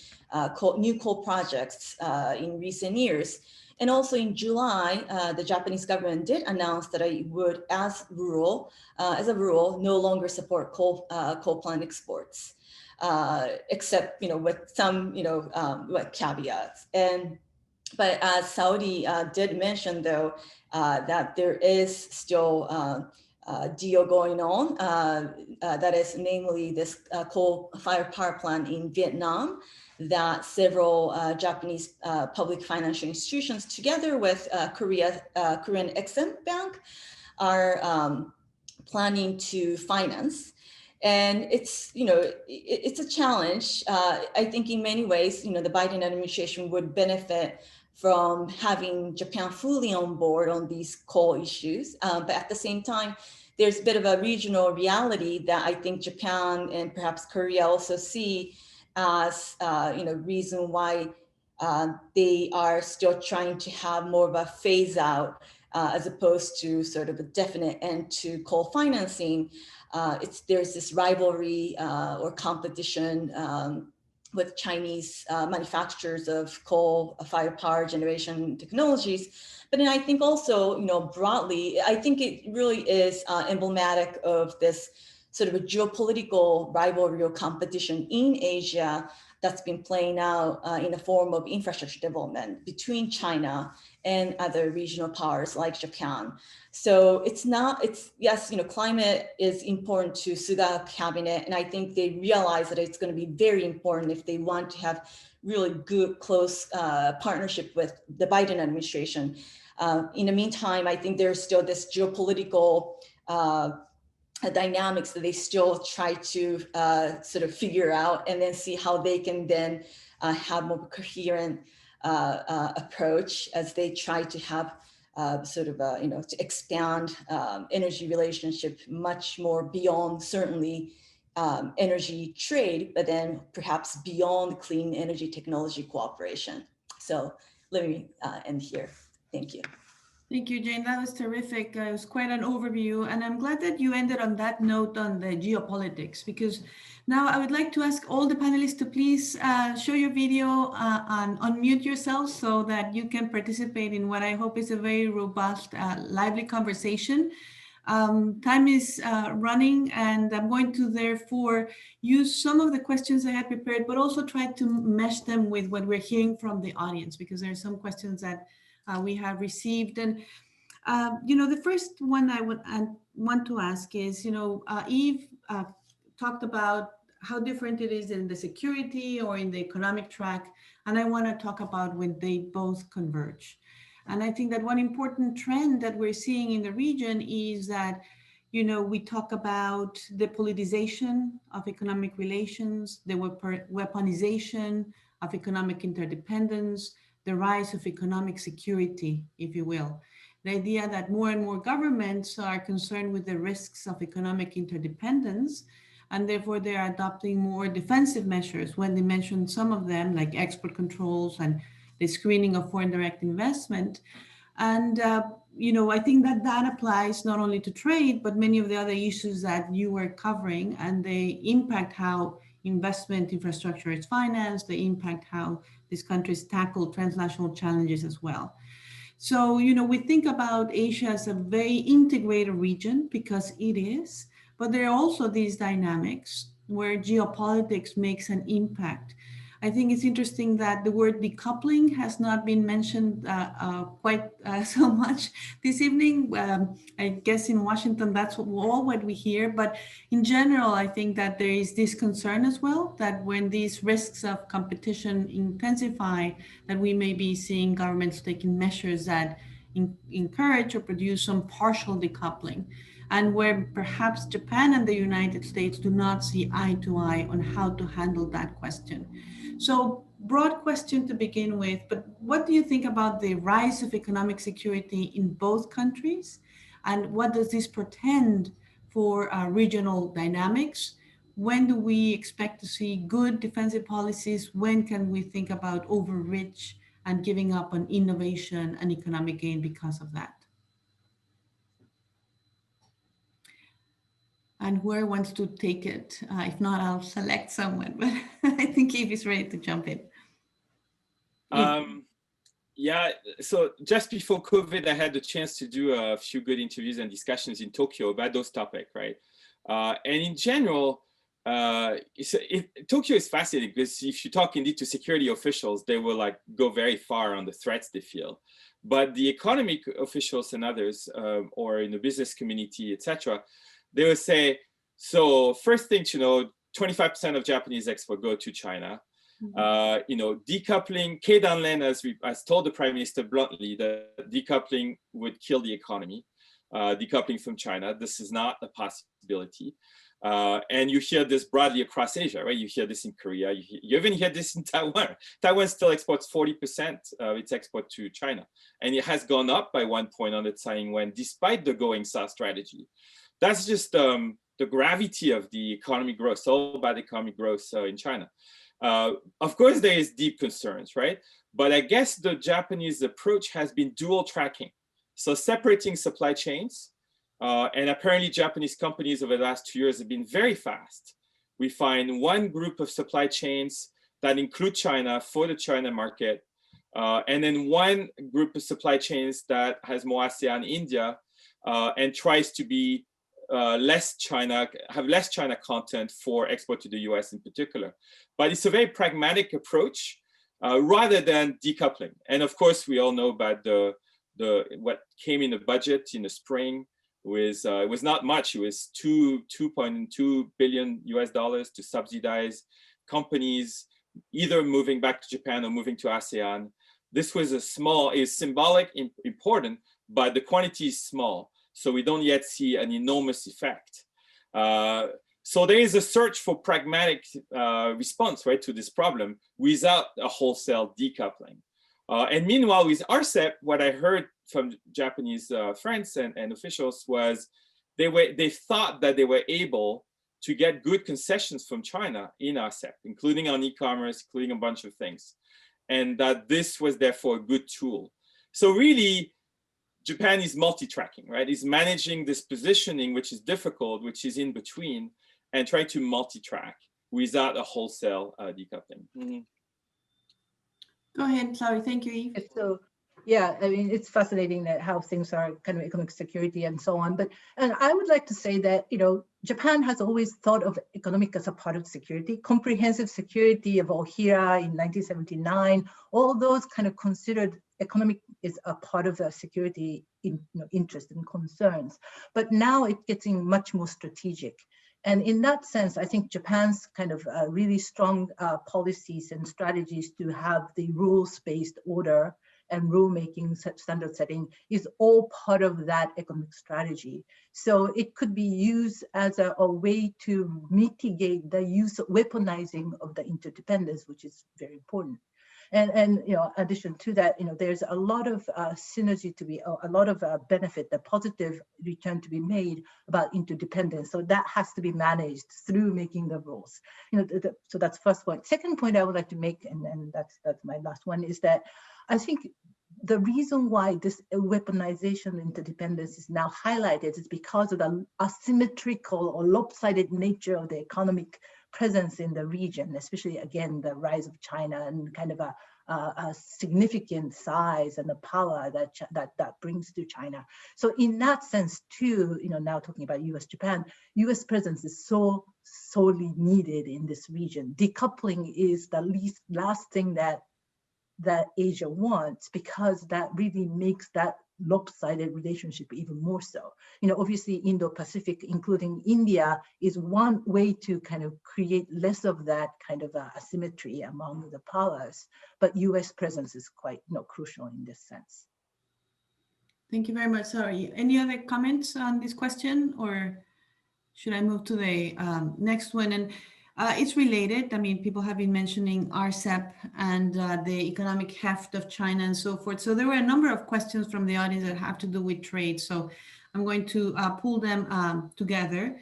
Speaker 6: new coal projects in recent years. And also in July, the Japanese government did announce that it would, as a rule, no longer support coal plant exports, except with some with caveats. But as Saori did mention, though, that there is still a deal going on, that is namely this coal-fired power plant in Vietnam, that several Japanese public financial institutions, together with Korean Exim Bank, are planning to finance. And it's, it's a challenge. I think in many ways, the Biden administration would benefit from having Japan fully on board on these coal issues. But at the same time, there's a bit of a regional reality that I think Japan and perhaps Korea also see as reason why they are still trying to have more of a phase out as opposed to sort of a definite end to coal financing. There's this rivalry or competition with Chinese manufacturers of coal-fired power generation technologies. But then I think also, broadly, I think it really is emblematic of this sort of a geopolitical rivalry or competition in Asia that's been playing out in the form of infrastructure development between China and other regional powers like Japan. So yes, climate is important to Suga cabinet. And I think they realize that it's going to be very important if they want to have really good, close partnership with the Biden administration. In the meantime, I think there's still this geopolitical dynamics that they still try to sort of figure out and then see how they can then have more coherent approach as they try to have to expand energy relationship much more beyond certainly energy trade, but then perhaps beyond clean energy technology cooperation. So let me end here. Thank you.
Speaker 2: Thank you, Jane. That was terrific. It was quite an overview. And I'm glad that you ended on that note on the geopolitics, because now I would like to ask all the panelists to please show your video and unmute yourselves so that you can participate in what I hope is a very robust, lively conversation. Time is running, and I'm going to therefore use some of the questions I had prepared, but also try to mesh them with what we're hearing from the audience, because there are some questions that we have received. And, the first one I want to ask is, Yves talked about how different it is in the security or in the economic track. And I want to talk about when they both converge. And I think that one important trend that we're seeing in the region is that, we talk about the politicization of economic relations, the weaponization of economic interdependence, the rise of economic security, if you will. The idea that more and more governments are concerned with the risks of economic interdependence, and therefore they're adopting more defensive measures. When they mention some of them, like export controls and the screening of foreign direct investment. And, I think that applies not only to trade, but many of the other issues that you were covering, and they impact how investment infrastructure is financed, they impact how these countries tackle transnational challenges as well. So, we think about Asia as a very integrated region because it is, but there are also these dynamics where geopolitics makes an impact. I think it's interesting that the word decoupling has not been mentioned quite so much this evening. I guess in Washington, that's all what we hear. But in general, I think that there is this concern as well, that when these risks of competition intensify, that we may be seeing governments taking measures that encourage or produce some partial decoupling, and where perhaps Japan and the United States do not see eye to eye on how to handle that question. So, broad question to begin with, but what do you think about the rise of economic security in both countries? And what does this portend for regional dynamics? When do we expect to see good defensive policies? When can we think about overreach and giving up on innovation and economic gain because of that? And whoever wants to take it, if not, I'll select someone, but I think Yves is ready to jump in.
Speaker 5: Yeah, so just before COVID, I had the chance to do a few good interviews and discussions in Tokyo about those topics, right? And in general, Tokyo is fascinating because if you talk indeed to security officials, they will go very far on the threats they feel. But the economic officials and others, or in the business community, etc., they will say, so first thing to know, 25% of Japanese export go to China. Decoupling, Keidanren, as told the Prime Minister bluntly, that decoupling would kill the economy, decoupling from China. This is not a possibility. And you hear this broadly across Asia, right? You hear this in Korea. You even hear this in Taiwan. Taiwan still exports 40% of its export to China. And it has gone up by 1 point on the Tsai Ing-wen, despite the going south strategy. That's just the gravity of the economic growth, all about economic growth in China. Of course, there is deep concerns, right? But I guess the Japanese approach has been dual tracking. So separating supply chains, and apparently Japanese companies over the last 2 years have been very fast. We find one group of supply chains that include China for the China market, and then one group of supply chains that has more ASEAN, India, and tries to be have less China content for export to the US in particular. But it's a very pragmatic approach rather than decoupling. And of course, we all know about what came in the budget in the spring. It was not much. It was $2.2 billion US to subsidize companies either moving back to Japan or moving to ASEAN. This was is symbolic, important, but the quantity is small. So we don't yet see an enormous effect. So there is a search for pragmatic response, right, to this problem without a wholesale decoupling. And meanwhile, with RCEP, what I heard from Japanese friends and officials was they thought that they were able to get good concessions from China in RCEP, including on e-commerce, including a bunch of things, and that this was therefore a good tool. So really, Japan is multi-tracking, right? It's managing this positioning, which is difficult, which is in between, and trying to multi-track without a wholesale decoupling. Mm-hmm.
Speaker 2: Go ahead, sorry, thank you, Yves.
Speaker 4: So, yeah, I mean, it's fascinating that how things are kind of economic security and so on. And I would like to say that, Japan has always thought of economic as a part of security. Comprehensive security of Ohira in 1979, all those kind of considered economic is a part of the security interest and concerns. But now it's getting much more strategic. And in that sense, I think Japan's kind of really strong policies and strategies to have the rules-based order and rulemaking standard setting is all part of that economic strategy. So it could be used as a way to mitigate the use of weaponizing of the interdependence, which is very important. And addition to that, there's a lot of synergy to be, a lot of benefit, the positive return to be made about interdependence. So that has to be managed through making the rules. So that's first point. Second point I would like to make, and that's my last one, is that I think the reason why this weaponization interdependence is now highlighted is because of the asymmetrical or lopsided nature of the economic presence in the region, especially again the rise of China and kind of a significant size and the power that brings to China. So in that sense too, now talking about U.S.-Japan, U.S. presence is so sorely needed in this region. Decoupling is the last thing that Asia wants, because that really makes that lopsided relationship even more so. Obviously Indo-Pacific, including India, is one way to kind of create less of that kind of asymmetry among the powers, but US presence is quite crucial in this sense.
Speaker 2: Thank you very much, Saori. Any other comments on this question, or should I move to the next one? And it's related. I mean, people have been mentioning RCEP and the economic heft of China and so forth. So there were a number of questions from the audience that have to do with trade. So I'm going to pull them together.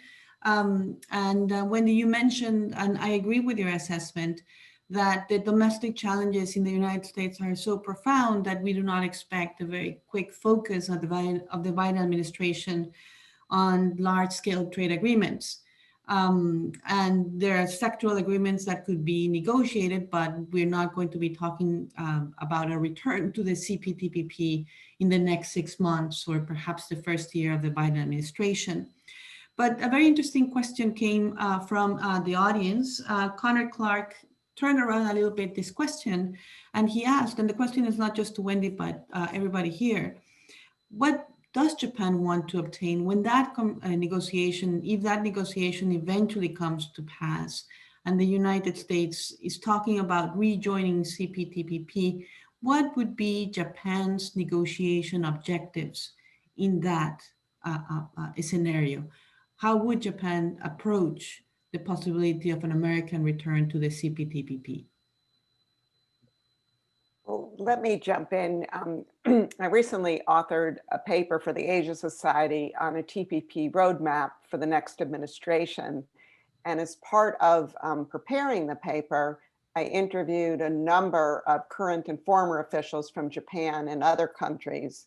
Speaker 2: Wendy, you mentioned, and I agree with your assessment, that the domestic challenges in the United States are so profound that we do not expect a very quick focus of the Biden administration on large-scale trade agreements. And there are sectoral agreements that could be negotiated, but we're not going to be talking about a return to the CPTPP in the next 6 months or perhaps the first year of the Biden administration. But a very interesting question came from the audience. Connor Clark turned around a little bit this question, and he asked, and the question is not just to Wendy, but everybody here, what does Japan want to obtain when that negotiation, if that negotiation eventually comes to pass and the United States is talking about rejoining CPTPP, what would be Japan's negotiation objectives in that scenario? How would Japan approach the possibility of an American return to the CPTPP?
Speaker 3: Well, let me jump in. I recently authored a paper for the Asia Society on a TPP roadmap for the next administration. And as part of preparing the paper, I interviewed a number of current and former officials from Japan and other countries.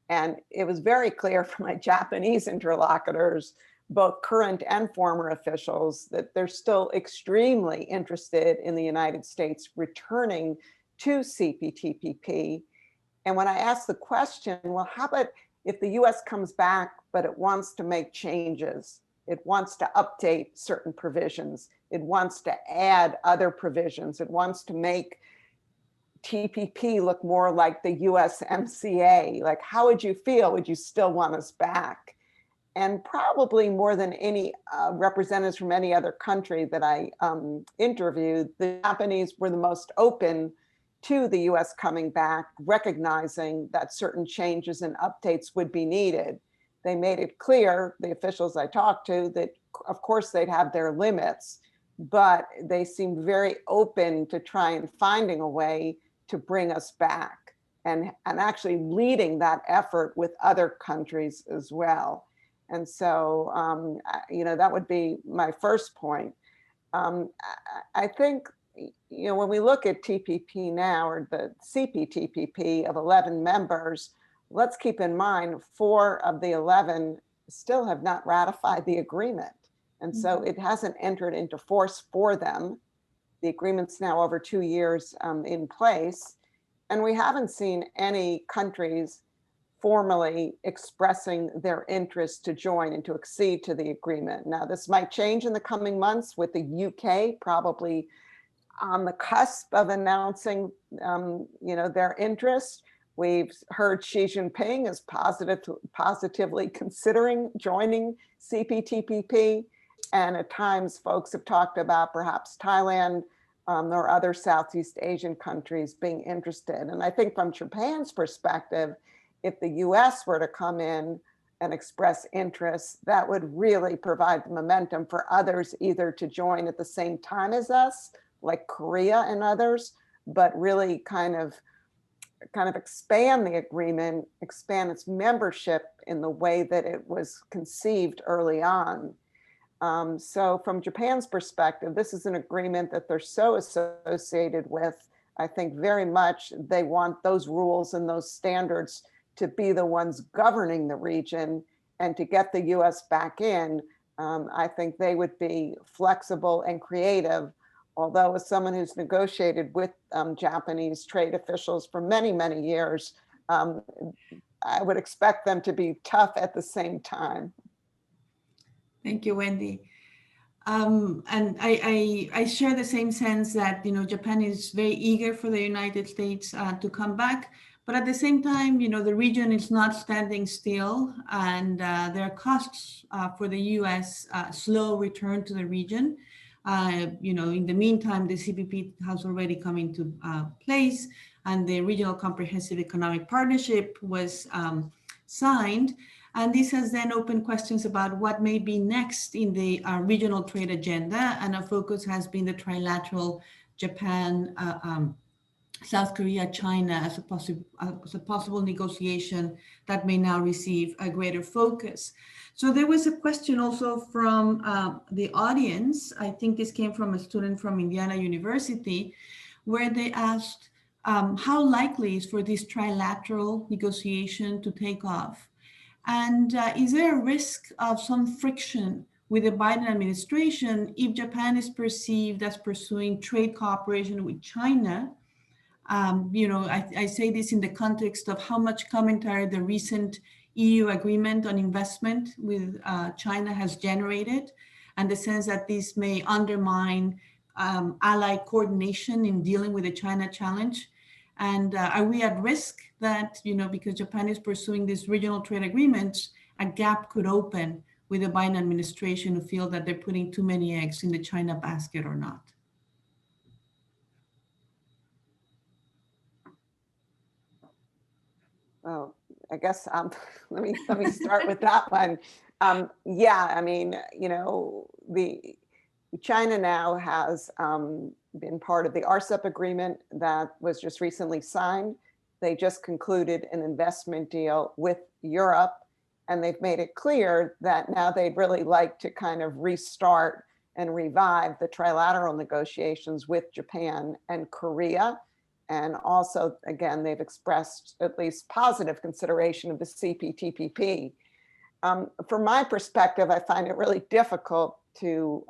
Speaker 3: And it was very clear from my Japanese interlocutors, both current and former officials, that they're still extremely interested in the United States returning to CPTPP. And when I asked the question, well, how about if the US comes back, but it wants to make changes? It wants to update certain provisions. It wants to add other provisions. It wants to make TPP look more like the USMCA. Like, how would you feel? Would you still want us back? And probably more than any representatives from any other country that I interviewed, the Japanese were the most open to the US coming back, recognizing that certain changes and updates would be needed. They made it clear, the officials I talked to, that of course they'd have their limits, but they seemed very open to try and finding a way to bring us back and actually leading that effort with other countries as well. And so, that would be my first point. I think, when we look at TPP now, or the CPTPP of 11 members, let's keep in mind 4 of the 11 still have not ratified the agreement. And so it hasn't entered into force for them. The agreement's now over 2 years in place. And we haven't seen any countries formally expressing their interest to join and to accede to the agreement. Now, this might change in the coming months with the UK probably on the cusp of announcing, their interest. We've heard Xi Jinping is positively considering joining CPTPP. And at times, folks have talked about perhaps Thailand or other Southeast Asian countries being interested. And I think from Japan's perspective, if the US were to come in and express interest, that would really provide the momentum for others either to join at the same time as us, like Korea and others, but really kind of expand the agreement, expand its membership in the way that it was conceived early on. So from Japan's perspective, this is an agreement that they're so associated with. I think very much they want those rules and those standards to be the ones governing the region, and to get the US back in. I think they would be flexible and creative. Although as someone who's negotiated with Japanese trade officials for many, many years, I would expect them to be tough at the same time.
Speaker 2: Thank you, Wendy. And I share the same sense that, Japan is very eager for the United States to come back. But at the same time, the region is not standing still, and there are costs for the US slow return to the region. In the meantime, the CPP has already come into place, and the Regional Comprehensive Economic Partnership was signed. And this has then opened questions about what may be next in the regional trade agenda. And our focus has been the trilateral Japan, South Korea, China as a possible negotiation that may now receive a greater focus. So there was a question also from the audience. I think this came from a student from Indiana University, where they asked how likely is for this trilateral negotiation to take off? And is there a risk of some friction with the Biden administration if Japan is perceived as pursuing trade cooperation with China? I say this in the context of how much commentary the recent EU agreement on investment with China has generated, and the sense that this may undermine allied coordination in dealing with the China challenge. And are we at risk that, because Japan is pursuing these regional trade agreements, a gap could open with the Biden administration who feel that they're putting too many eggs in the China basket or not?
Speaker 3: Well, I guess let me start with that one. China now has been part of the RCEP agreement that was just recently signed. They just concluded an investment deal with Europe, and they've made it clear that now they'd really like to kind of restart and revive the trilateral negotiations with Japan and Korea. And also, again, they've expressed at least positive consideration of the CPTPP. From my perspective, I find it really difficult to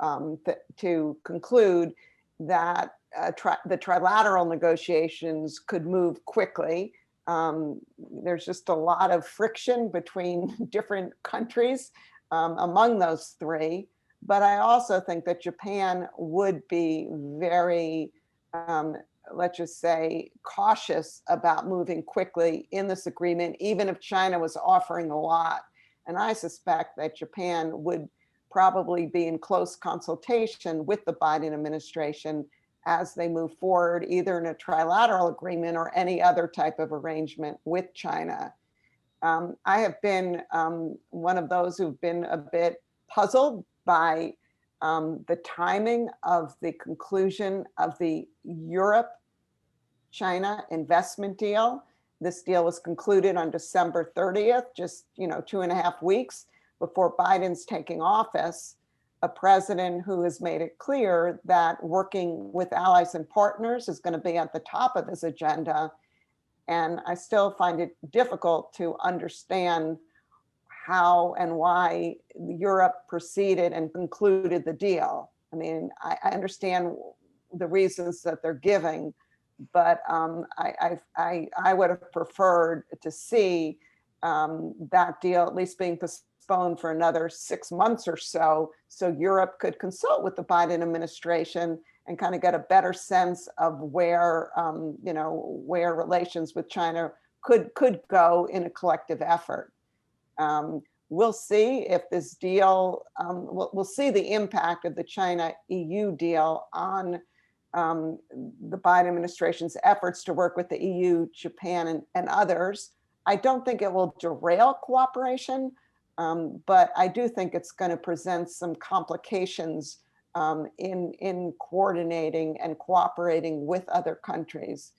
Speaker 3: conclude that the trilateral negotiations could move quickly. There's just a lot of friction between different countries among those three. But I also think that Japan would be very, let's just say, cautious about moving quickly in this agreement, even if China was offering a lot. And I suspect that Japan would probably be in close consultation with the Biden administration as they move forward, either in a trilateral agreement or any other type of arrangement with China. I have been one of those who've been a bit puzzled by the timing of the conclusion of the Europe-China investment deal. This deal was concluded on December 30th, just 2.5 weeks before Biden's taking office, a president who has made it clear that working with allies and partners is going to be at the top of his agenda. And I still find it difficult to understand how and why Europe proceeded and concluded the deal. I mean, I understand the reasons that they're giving, but I would have preferred to see that deal at least being postponed for another 6 months or so Europe could consult with the Biden administration and kind of get a better sense of where, where relations with China could go in a collective effort. We'll see if this deal, we'll see the impact of the China-EU deal on the Biden administration's efforts to work with the EU, Japan, and others. I don't think it will derail cooperation, but I do think it's going to present some complications in coordinating and cooperating with other countries.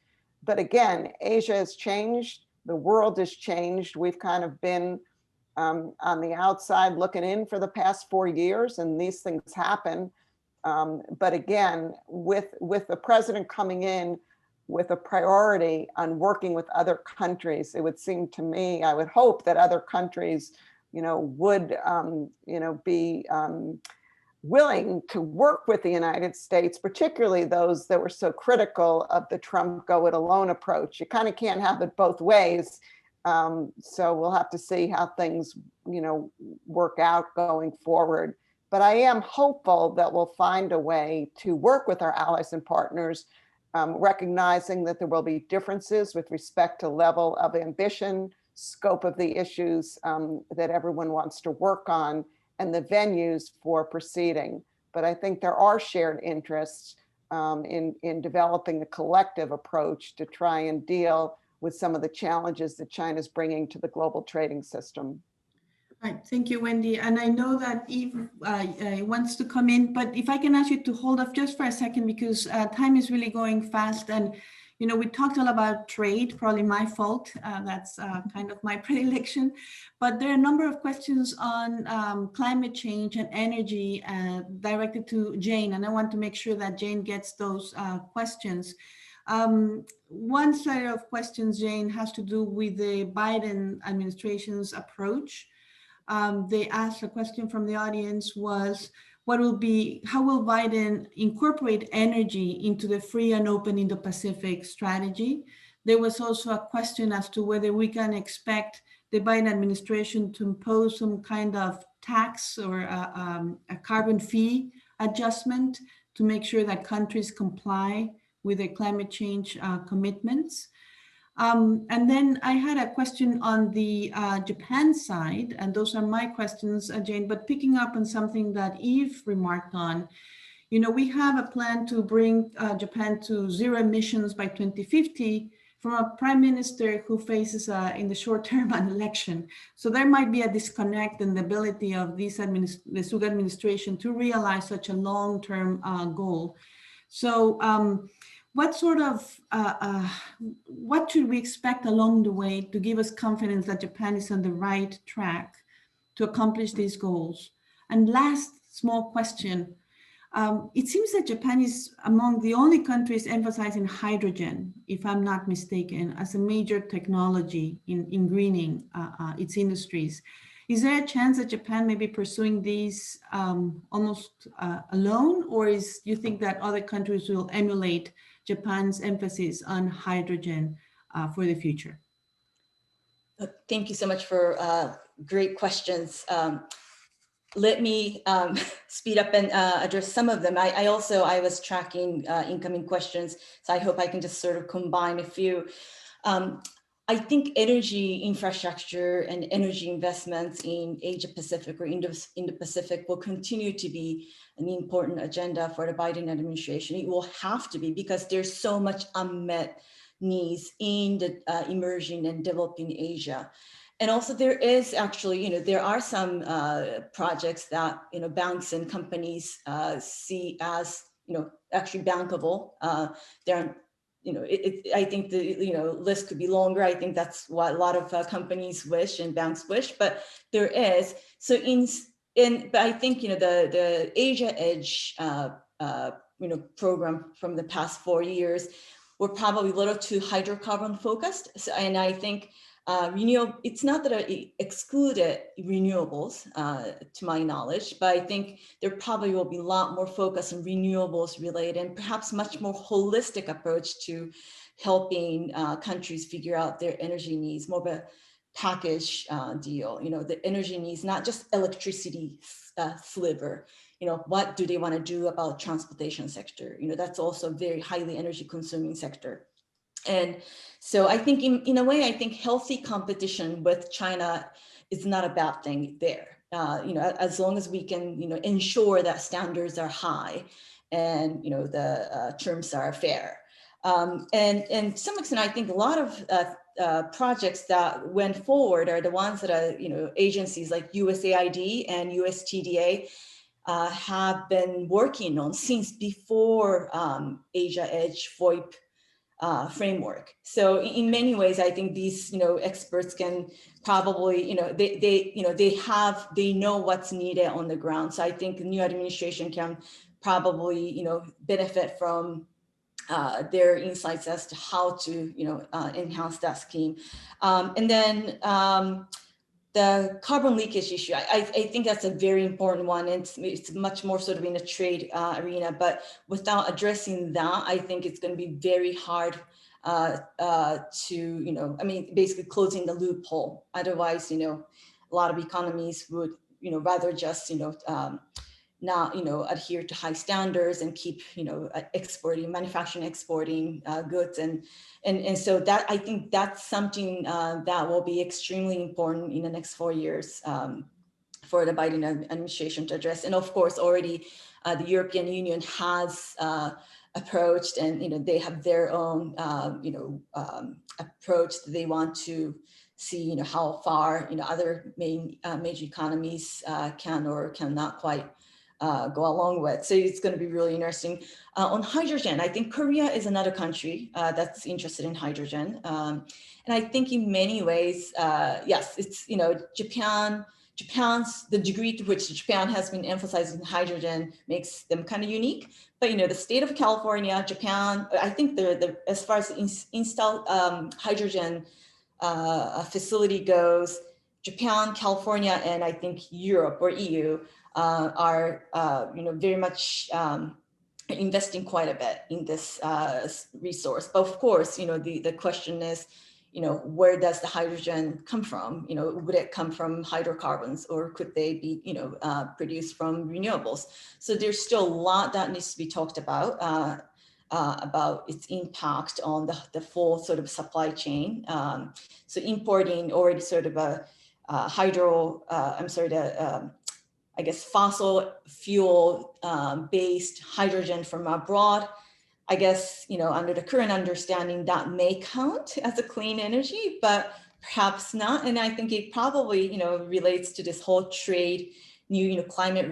Speaker 3: But again, Asia has changed, the world has changed. We've kind of been on the outside looking in for the past 4 years, and these things happen. But again, with the president coming in with a priority on working with other countries, it would seem to me, I would hope that other countries, would, be willing to work with the United States, particularly those that were so critical of the Trump go it alone approach. You kind of can't have it both ways. So we'll have to see how things, work out going forward. But I am hopeful that we'll find a way to work with our allies and partners, recognizing that there will be differences with respect to level of ambition, scope of the issues that everyone wants to work on, and the venues for proceeding. But I think there are shared interests in developing a collective approach to try and deal with some of the challenges that China's bringing to the global trading system.
Speaker 2: Right, thank you, Wendy. And I know that Yves wants to come in, but if I can ask you to hold off just for a second, because time is really going fast. And, we talked a lot about trade, probably my fault. That's kind of my predilection. But there are a number of questions on climate change and energy directed to Jane. And I want to make sure that Jane gets those questions. One set of questions, Jane, has to do with the Biden administration's approach. They asked a question from the audience was, how will Biden incorporate energy into the free and open Indo-Pacific strategy? There was also a question as to whether we can expect the Biden administration to impose some kind of tax or a carbon fee adjustment to make sure that countries comply with their climate change commitments. And then I had a question on the Japan side, and those are my questions, Jane, but picking up on something that Yves remarked on, we have a plan to bring Japan to zero emissions by 2050 from a prime minister who faces in the short term an election. So there might be a disconnect in the ability of the Suga administration to realize such a long-term goal. So what sort of, what should we expect along the way to give us confidence that Japan is on the right track to accomplish these goals? And last small question, It seems that Japan is among the only countries emphasizing hydrogen, if I'm not mistaken, as a major technology in greening its industries. Is there a chance that Japan may be pursuing these almost alone, or do you think that other countries will emulate Japan's emphasis on hydrogen for the future?
Speaker 6: Thank you so much for great questions. Let me speed up and address some of them. I was tracking incoming questions, so I hope I can just sort of combine a few. I think energy infrastructure and energy investments in Asia Pacific or Indo-Pacific will continue to be an important agenda for the Biden administration. It will have to be, because there's so much unmet needs in the emerging and developing Asia. And also there is actually, there are some projects that, banks and companies see as, actually bankable. I think the list could be longer. I think that's what a lot of companies wish and banks wish, but there is. So but I think, the Asia Edge, program from the past 4 years were probably a little too hydrocarbon focused. So, and I think, it's not that I excluded renewables, to my knowledge, but I think there probably will be a lot more focus on renewables related and perhaps much more holistic approach to helping countries figure out their energy needs, more of a package deal. The energy needs, not just electricity sliver. What do they want to do about transportation sector? That's also a very highly energy consuming sector. And so I think in a way, I think healthy competition with China is not a bad thing there. As long as we can, ensure that standards are high and, the terms are fair. And to some extent, I think a lot of projects that went forward are the ones that are, agencies like USAID and USTDA have been working on since before Asia Edge VoIP framework. So in many ways, I think these, experts can probably, they know what's needed on the ground. So I think the new administration can probably, benefit from their insights as to how to, enhance that scheme. And then the carbon leakage issue, I think that's a very important one. It's much more sort of in a trade arena, but without addressing that, I think it's going to be very hard to, basically closing the loophole. Otherwise, a lot of economies would, rather just, not, adhere to high standards and keep, manufacturing, exporting goods. And so that, I think that's something that will be extremely important in the next 4 years for the Biden administration to address. And of course, already the European Union has approached, and, they have their own, approach that they want to see, how far, other major economies can or cannot quite go along with. So it's going to be really interesting. On hydrogen, I think Korea is another country that's interested in hydrogen. And I think in many ways, yes, it's, Japan's, the degree to which Japan has been emphasizing hydrogen makes them kind of unique. But, the state of California, Japan, I think as far as installed hydrogen facility goes, Japan, California, and I think Europe or EU are very much investing quite a bit in this resource. But of course, the question is, where does the hydrogen come from? Would it come from hydrocarbons, or could they be, produced from renewables? So there's still a lot that needs to be talked about its impact on the full sort of supply chain. So importing already sort of a I guess fossil fuel based hydrogen from abroad, I guess, under the current understanding that may count as a clean energy, but perhaps not. And I think it probably, relates to this whole trade, new, climate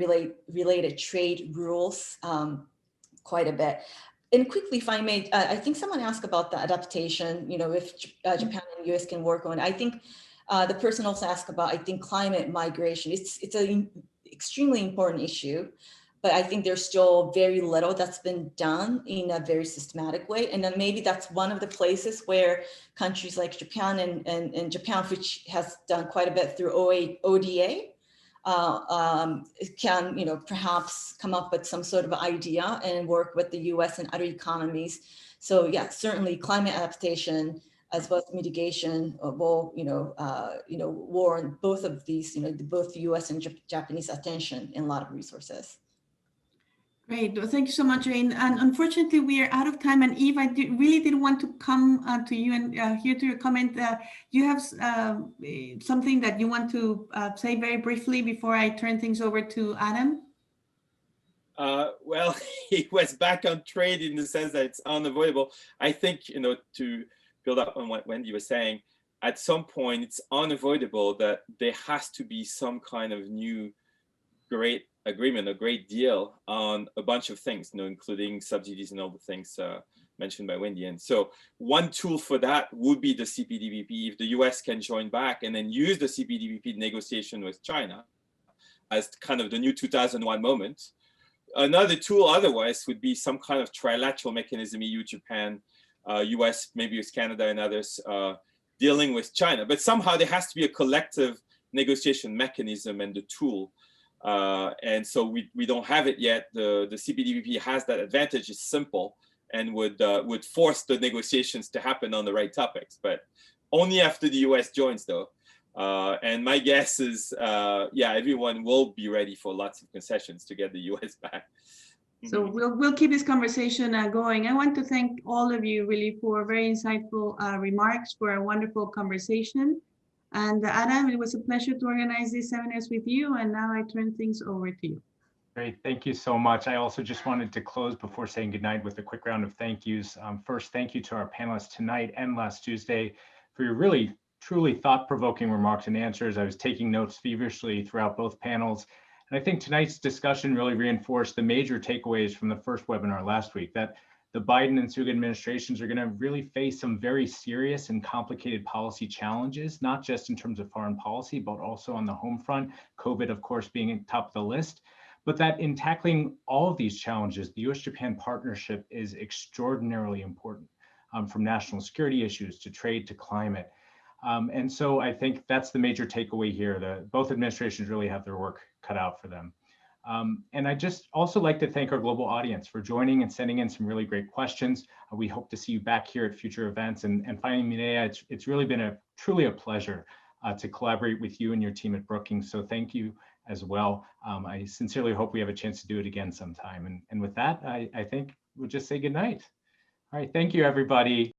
Speaker 6: related trade rules quite a bit. And quickly, if I may, I think someone asked about the adaptation, if Japan and US can work on it. I think the person also asked about, I think, climate migration. It's an extremely important issue. but I think there's still very little that's been done in a very systematic way. And then maybe that's one of the places where countries like Japan and Japan, which has done quite a bit through ODA, can perhaps come up with some sort of idea and work with the US and other economies. So yeah, certainly climate adaptation as well as mitigation will warrant both of these, both US and Japanese attention and a lot of resources.
Speaker 2: Great. Well, thank you so much, Jane. And unfortunately, we are out of time. And Yves, I really did want to come to you and hear to your comment. You have something that you want to say very briefly before I turn things over to Adam?
Speaker 5: Well, he was back on trade in the sense that it's unavoidable. I think, to build up on what Wendy was saying, at some point it's unavoidable that there has to be some kind of new great agreement, a great deal on a bunch of things, including subsidies and all the things mentioned by Wendy. And so one tool for that would be the CPTPP. If the US can join back and then use the CPTPP negotiation with China as kind of the new 2001 moment. Another tool otherwise would be some kind of trilateral mechanism, EU, Japan, US, maybe with Canada and others, dealing with China. But somehow there has to be a collective negotiation mechanism and the tool. And so we don't have it yet. The CPTPP has that advantage. It's simple and would force the negotiations to happen on the right topics, but only after the US joins though. And my guess is, yeah, everyone will be ready for lots of concessions to get the US back.
Speaker 2: So we'll keep this conversation going. I want to thank all of you really for very insightful remarks, for a wonderful conversation. And Adam, it was a pleasure to organize these seminars with you. And now I turn things over to you.
Speaker 1: Great, thank you so much. I also just wanted to close before saying goodnight with a quick round of thank yous. First, thank you to our panelists tonight and last Tuesday for your really, truly thought-provoking remarks and answers. I was taking notes feverishly throughout both panels. And I think tonight's discussion really reinforced the major takeaways from the first webinar last week, that the Biden and Suga administrations are going to really face some very serious and complicated policy challenges, not just in terms of foreign policy, but also on the home front, COVID, of course, being at top of the list. But that in tackling all of these challenges, the US-Japan partnership is extraordinarily important, from national security issues to trade to climate. And so I think that's the major takeaway here. Both administrations really have their work cut out for them. And I just also like to thank our global audience for joining and sending in some really great questions. We hope to see you back here at future events. And finally, Mireya, it's really been truly a pleasure to collaborate with you and your team at Brookings. So thank you as well. I sincerely hope we have a chance to do it again sometime. And with that, I think we'll just say good night. All right, thank you, everybody.